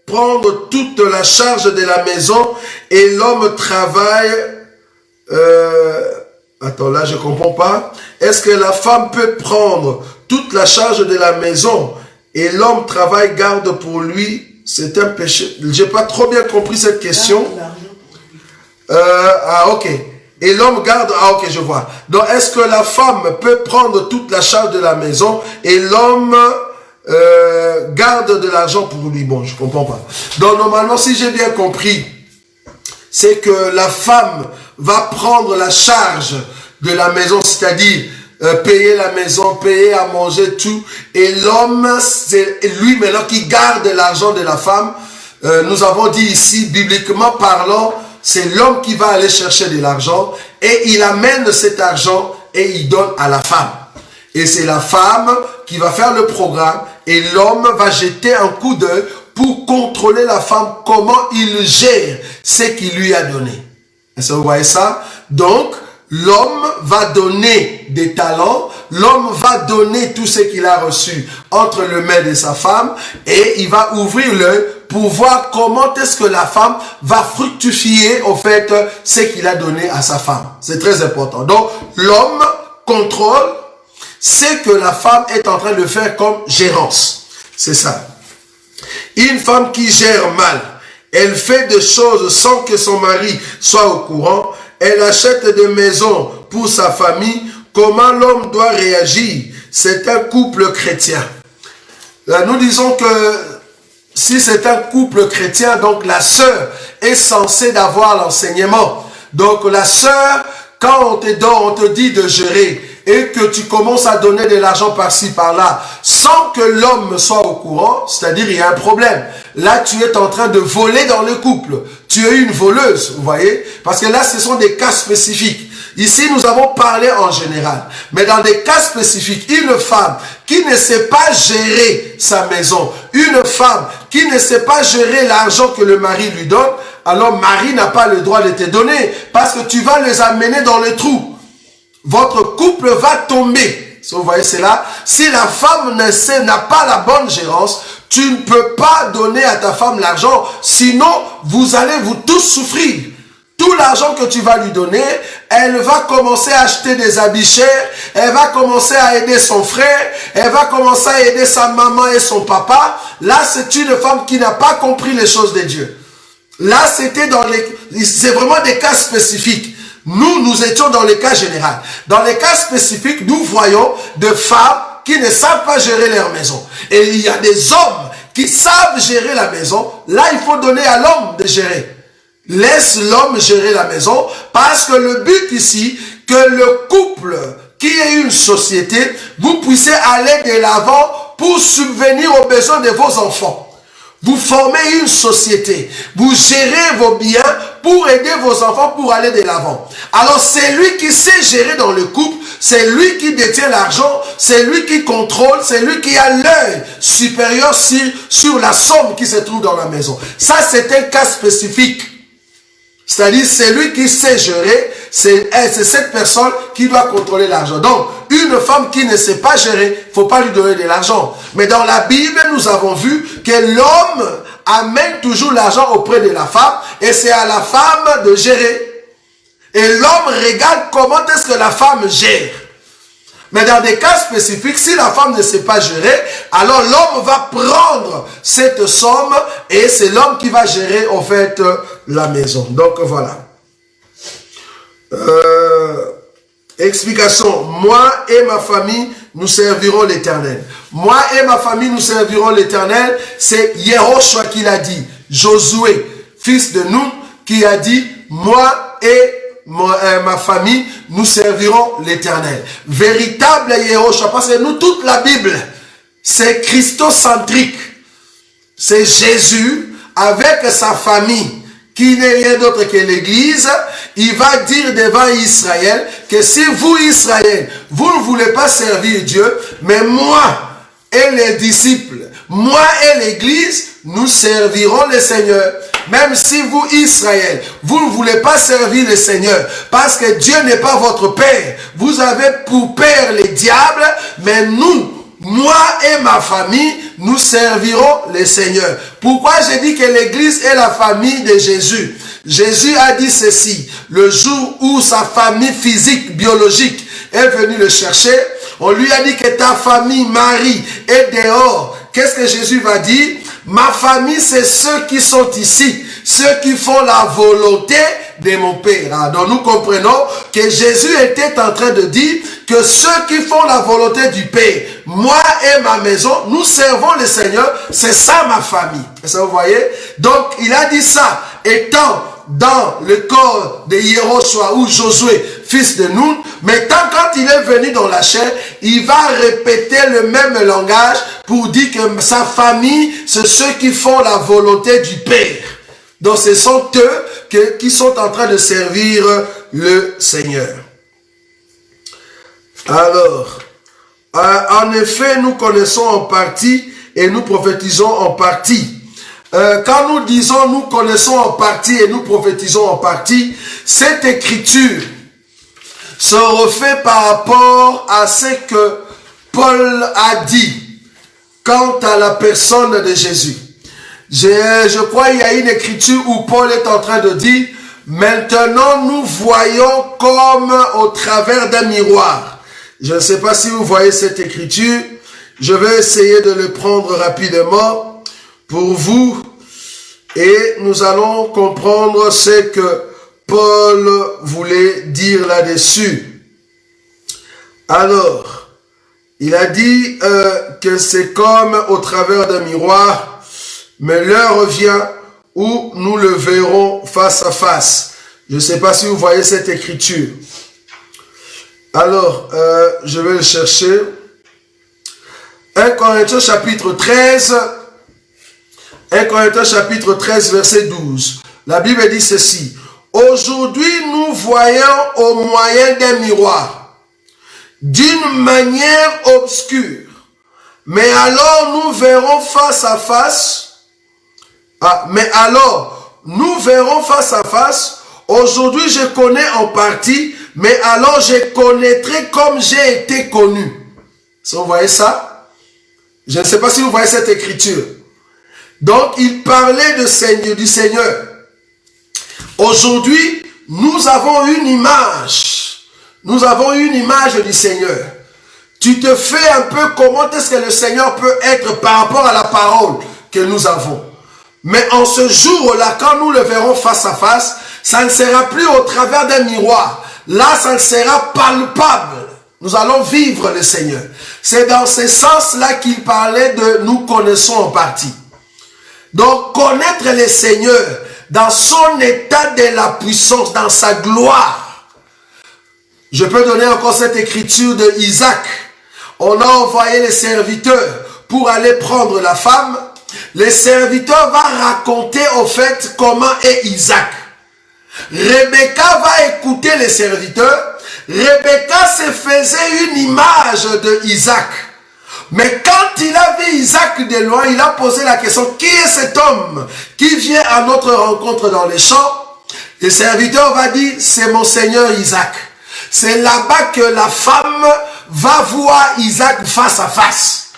prendre toute la charge de la maison et l'homme travaille... attends, là je comprends pas. Est-ce que la femme peut prendre toute la charge de la maison et l'homme travaille, garde pour lui? C'est un péché. J'ai pas trop bien compris cette question. Ok. Et l'homme garde... Ah, ok, je vois. Donc, est-ce que la femme peut prendre toute la charge de la maison et l'homme garde de l'argent pour lui? Bon, je comprends pas. Donc, normalement, si j'ai bien compris, c'est que la femme va prendre la charge de la maison, c'est-à-dire payer la maison, payer à manger, tout. Et l'homme, c'est lui maintenant qui garde l'argent de la femme. Nous avons dit ici, bibliquement parlant, c'est l'homme qui va aller chercher de l'argent et il amène cet argent et il donne à la femme. Et c'est la femme qui va faire le programme et l'homme va jeter un coup d'œil pour contrôler la femme, comment il gère ce qu'il lui a donné. Est-ce que vous voyez ça? Donc, l'homme va donner des talents, l'homme va donner tout ce qu'il a reçu entre les mains de sa femme et il va ouvrir l'œil pour voir comment est-ce que la femme va fructifier au fait ce qu'il a donné à sa femme. C'est très important. Donc, l'homme contrôle c'est que la femme est en train de faire comme gérance. C'est ça. Une femme qui gère mal, elle fait des choses sans que son mari soit au courant, elle achète des maisons pour sa famille. Comment l'homme doit réagir? C'est un couple chrétien. Là, nous disons que si c'est un couple chrétien, donc la sœur est censée d'avoir l'enseignement. Donc la sœur, quand on te donne, on te dit de gérer et que tu commences à donner de l'argent par-ci, par-là, sans que l'homme soit au courant, c'est-à-dire il y a un problème. Là, tu es en train de voler dans le couple. Tu es une voleuse, vous voyez? Parce que là, ce sont des cas spécifiques. Ici, nous avons parlé en général. Mais dans des cas spécifiques, une femme qui ne sait pas gérer sa maison, une femme qui ne sait pas gérer l'argent que le mari lui donne, alors Marie n'a pas le droit de te donner parce que tu vas les amener dans le trou. Votre couple va tomber. Vous voyez, c'est là. Si la femme n'a pas la bonne gérance, tu ne peux pas donner à ta femme l'argent. Sinon, vous allez vous tous souffrir. Tout l'argent que tu vas lui donner, elle va commencer à acheter des habits chers, elle va commencer à aider son frère, elle va commencer à aider sa maman et son papa. Là, c'est une femme qui n'a pas compris les choses de Dieu. Là, c'est vraiment des cas spécifiques. Nous étions dans les cas généraux. Dans les cas spécifiques, nous voyons des femmes qui ne savent pas gérer leur maison. Et il y a des hommes qui savent gérer la maison. Là, il faut donner à l'homme de gérer. Laisse l'homme gérer la maison parce que le but ici, que le couple qui est une société, vous puissiez aller de l'avant pour subvenir aux besoins de vos enfants. Vous formez une société, vous gérez vos biens pour aider vos enfants pour aller de l'avant. Alors c'est lui qui sait gérer dans le couple, c'est lui qui détient l'argent, c'est lui qui contrôle, c'est lui qui a l'œil supérieur sur la somme qui se trouve dans la maison. Ça c'est un cas spécifique. C'est-à-dire, c'est lui qui sait gérer, c'est cette personne qui doit contrôler l'argent. Donc, une femme qui ne sait pas gérer, il ne faut pas lui donner de l'argent. Mais dans la Bible, nous avons vu que l'homme amène toujours l'argent auprès de la femme et c'est à la femme de gérer. Et l'homme regarde comment est-ce que la femme gère. Mais dans des cas spécifiques, si la femme ne sait pas gérer, alors l'homme va prendre cette somme et c'est l'homme qui va gérer en fait la maison. Donc voilà. Explication. Moi et ma famille, nous servirons l'Éternel. Moi et ma famille, nous servirons l'Éternel. C'est Yehoshua qui l'a dit. Josué, fils de Nun, qui a dit, moi et ma famille, nous servirons l'Éternel. Véritable Yehoshua, parce que nous, toute la Bible, c'est christocentrique. C'est Jésus avec sa famille, qui n'est rien d'autre que l'Église. Il va dire devant Israël que si vous, Israël, vous ne voulez pas servir Dieu, mais moi et les disciples, moi et l'Église, nous servirons le Seigneur. Même si vous, Israël, vous ne voulez pas servir le Seigneur, parce que Dieu n'est pas votre Père. Vous avez pour Père les diables, mais nous, moi et ma famille, nous servirons le Seigneur. Pourquoi j'ai dit que l'Église est la famille de Jésus? Jésus a dit ceci, le jour où sa famille physique, biologique, est venue le chercher, on lui a dit que ta famille, Marie, est dehors. Qu'est-ce que Jésus va dire? Ma famille, c'est ceux qui sont ici, ceux qui font la volonté de mon Père. Donc nous comprenons que Jésus était en train de dire que ceux qui font la volonté du Père, moi et ma maison, nous servons le Seigneur, c'est ça ma famille. Ça vous voyez? Donc il a dit ça, étant dans le corps de Yehoshua ou Josué, fils de Nun, mais quand il est venu dans la chair, il va répéter le même langage pour dire que sa famille, c'est ceux qui font la volonté du Père. Donc ce sont eux qui sont en train de servir le Seigneur. Alors, en effet, nous connaissons en partie et nous prophétisons en partie. Quand nous disons nous connaissons en partie et nous prophétisons en partie, cette écriture se refait par rapport à ce que Paul a dit quant à la personne de Jésus. Je crois qu'il y a une écriture où Paul est en train de dire « Maintenant nous voyons comme au travers d'un miroir, Je ne sais pas si vous voyez cette écriture. Je vais essayer de le prendre rapidement pour vous. Et nous allons comprendre ce que Paul voulait dire là-dessus. Alors, il a dit que c'est comme au travers d'un miroir, mais l'heure vient où nous le verrons face à face. Je ne sais pas si vous voyez cette écriture. Alors, je vais le chercher. 1 Corinthiens chapitre 13, 1 Corinthiens chapitre 13, verset 12. La Bible dit ceci. Aujourd'hui, nous voyons au moyen d'un miroir, d'une manière obscure. Mais alors, nous verrons face à face. Mais alors, nous verrons face à face. Aujourd'hui, je connais en partie, mais alors je connaîtrai comme j'ai été connu. Si vous voyez ça? Je ne sais pas si vous voyez cette écriture. Donc, il parlait du Seigneur. Aujourd'hui, nous avons une image. Nous avons une image du Seigneur. Tu te fais un peu comment est-ce que le Seigneur peut être par rapport à la parole que nous avons. Mais en ce jour-là, quand nous le verrons face à face, ça ne sera plus au travers d'un miroir. Là, ça ne sera palpable. Nous allons vivre le Seigneur. C'est dans ce sens-là qu'il parlait de nous connaissons en partie. Donc, connaître le Seigneur dans son état de la puissance, dans sa gloire. Je peux donner encore cette écriture de Isaac. On a envoyé les serviteurs pour aller prendre la femme. Le serviteur va raconter au fait comment est Isaac. Rebecca va écouter les serviteurs. Rebecca se faisait une image de Isaac. Mais quand il a vu Isaac de loin, il a posé la question, qui est cet homme qui vient à notre rencontre dans les champs? Le serviteur va dire, c'est mon Seigneur Isaac. C'est là-bas que la femme va voir Isaac face à face.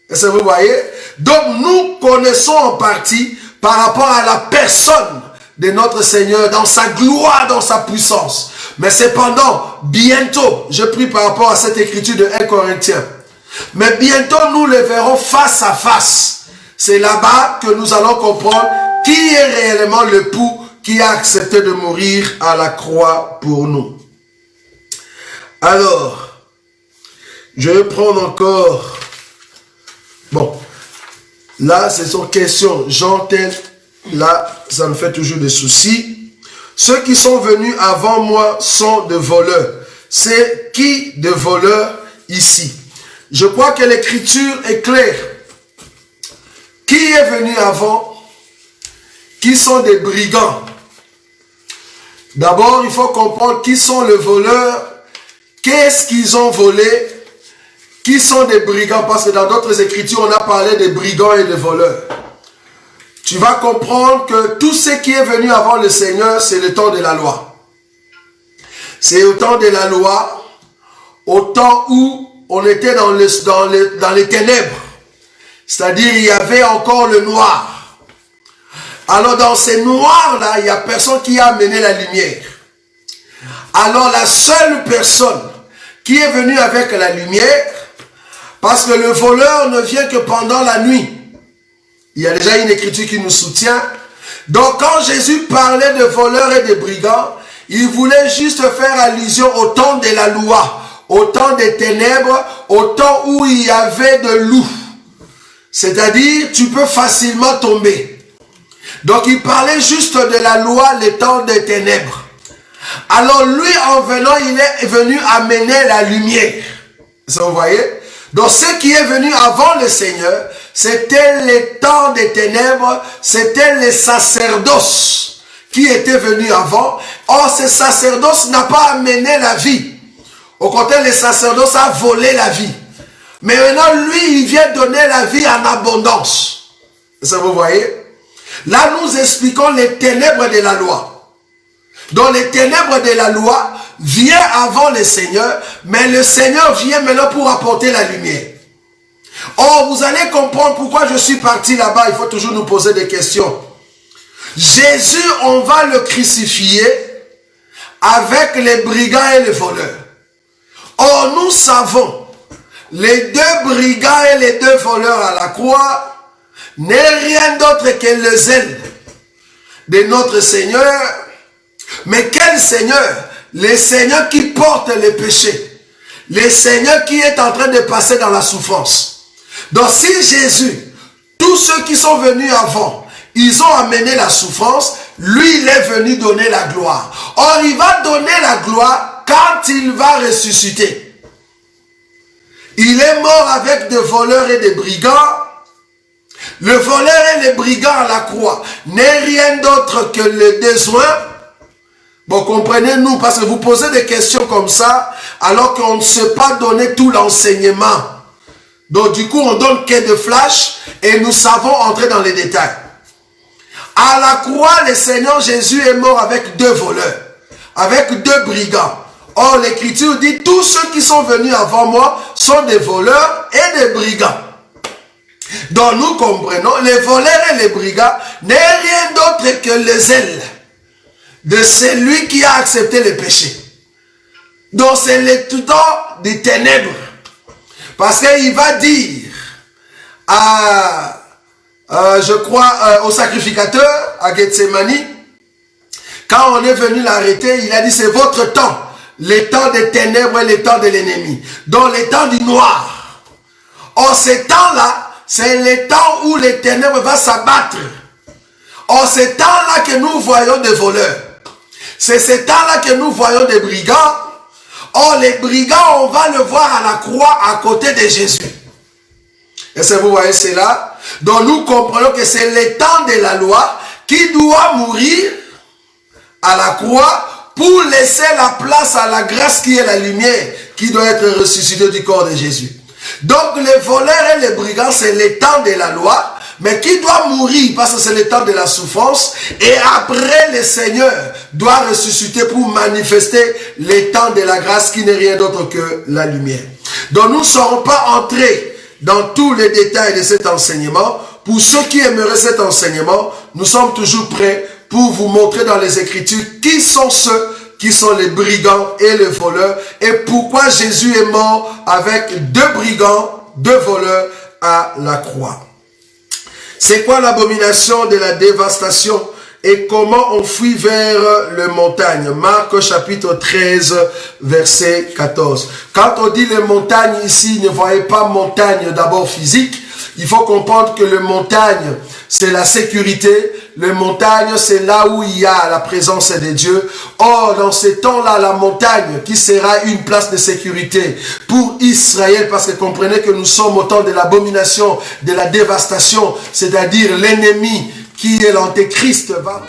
Est-ce que vous voyez? Donc nous connaissons en partie par rapport à la personne de notre Seigneur, dans sa gloire, dans sa puissance. Mais cependant, bientôt, je prie par rapport à cette écriture de 1 Corinthiens, mais bientôt nous le verrons face à face. C'est là-bas que nous allons comprendre qui est réellement l'époux qui a accepté de mourir à la croix pour nous. Alors, je vais prendre encore... Bon, là, ce sont questions. Jean tel, là, ça me fait toujours des soucis. Ceux qui sont venus avant moi sont des voleurs. C'est qui de voleurs ici? Je crois que l'écriture est claire. Qui est venu avant? Qui sont des brigands? D'abord, il faut comprendre qui sont les voleurs. Qu'est-ce qu'ils ont volé? Qui sont des brigands? Parce que dans d'autres écritures, on a parlé des brigands et des voleurs. Tu vas comprendre que tout ce qui est venu avant le Seigneur, c'est le temps de la loi. C'est au temps de la loi, au temps où on était dans les ténèbres. C'est-à-dire, il y avait encore le noir. Alors, dans ces noirs-là, il n'y a personne qui a amené la lumière. Alors, la seule personne qui est venue avec la lumière, parce que le voleur ne vient que pendant la nuit. Il y a déjà une écriture qui nous soutient. Donc, quand Jésus parlait de voleurs et de brigands, il voulait juste faire allusion au temps de la loi, au temps des ténèbres, au temps où il y avait de loups. C'est-à-dire, tu peux facilement tomber. Donc, il parlait juste de la loi, le temps des ténèbres. Alors, lui, en venant, il est venu amener la lumière. Vous voyez? Donc, ce qui est venu avant le Seigneur, c'était le temps des ténèbres, c'était les sacerdoces qui étaient venus avant. Or, ce sacerdoce n'a pas amené la vie. Au contraire, le sacerdoce a volé la vie. Mais maintenant, lui, il vient donner la vie en abondance. Ça, vous voyez? Là, nous expliquons les ténèbres de la loi. Donc, les ténèbres de la loi viennent avant le Seigneur, mais le Seigneur vient maintenant pour apporter la lumière. Or, vous allez comprendre pourquoi je suis parti là-bas. Il faut toujours nous poser des questions. Jésus, on va le crucifier avec les brigands et les voleurs. Or, dont nous savons, les deux brigands et les deux voleurs à la croix, n'est rien d'autre que le zèle de notre Seigneur. Mais quel Seigneur? Le Seigneur qui porte les péchés. Le Seigneur qui est en train de passer dans la souffrance. Donc si Jésus, tous ceux qui sont venus avant, ils ont amené la souffrance, lui il est venu donner la gloire. Or il va donner la gloire quand il va ressusciter. Il est mort avec des voleurs et des brigands. Le voleur et le brigand à la croix n'est rien d'autre que le besoin. Bon, comprenez-nous, parce que vous posez des questions comme ça, alors qu'on ne sait pas donner tout l'enseignement. Donc du coup, on donne que de flash et nous savons entrer dans les détails. À la croix, le Seigneur Jésus est mort avec deux voleurs, avec deux brigands. Or, l'Écriture dit, tous ceux qui sont venus avant moi sont des voleurs et des brigands. Donc nous comprenons, les voleurs et les brigands n'est rien d'autre que le zèle de celui qui a accepté le péché. Donc c'est le temps des ténèbres. Parce qu'il va dire à, je crois, au sacrificateur, à Gethsemane, quand on est venu l'arrêter, il a dit c'est votre temps, le temps des ténèbres et le temps de l'ennemi. Donc le temps du noir. Or ce temps-là, c'est le temps où les ténèbres vont s'abattre. Or, c'est ce temps-là que nous voyons des voleurs. C'est ce temps-là que nous voyons des brigands. Or, les brigands, on va le voir à la croix à côté de Jésus. Est-ce que vous voyez cela? Donc, nous comprenons que c'est le temps de la loi qui doit mourir à la croix pour laisser la place à la grâce qui est la lumière qui doit être ressuscitée du corps de Jésus. Donc les voleurs et les brigands, c'est le temps de la loi, mais qui doit mourir parce que c'est le temps de la souffrance. Et après, le Seigneur doit ressusciter pour manifester le temps de la grâce qui n'est rien d'autre que la lumière. Donc nous ne serons pas entrés dans tous les détails de cet enseignement. Pour ceux qui aimeraient cet enseignement, nous sommes toujours prêts pour vous montrer dans les Écritures qui sont ceux qui sont les brigands et les voleurs, et pourquoi Jésus est mort avec deux brigands, deux voleurs à la croix. C'est quoi l'abomination de la dévastation et comment on fuit vers les montagnes? Marc chapitre 13, verset 14. Quand on dit les montagnes ici, ne voyez pas montagne d'abord physique. Il faut comprendre que les montagnes, c'est la sécurité. Les montagnes, c'est là où il y a la présence de Dieu. Or, dans ces temps-là, la montagne qui sera une place de sécurité pour Israël, parce que comprenez que nous sommes au temps de l'abomination, de la dévastation, c'est-à-dire l'ennemi qui est l'antéchrist va...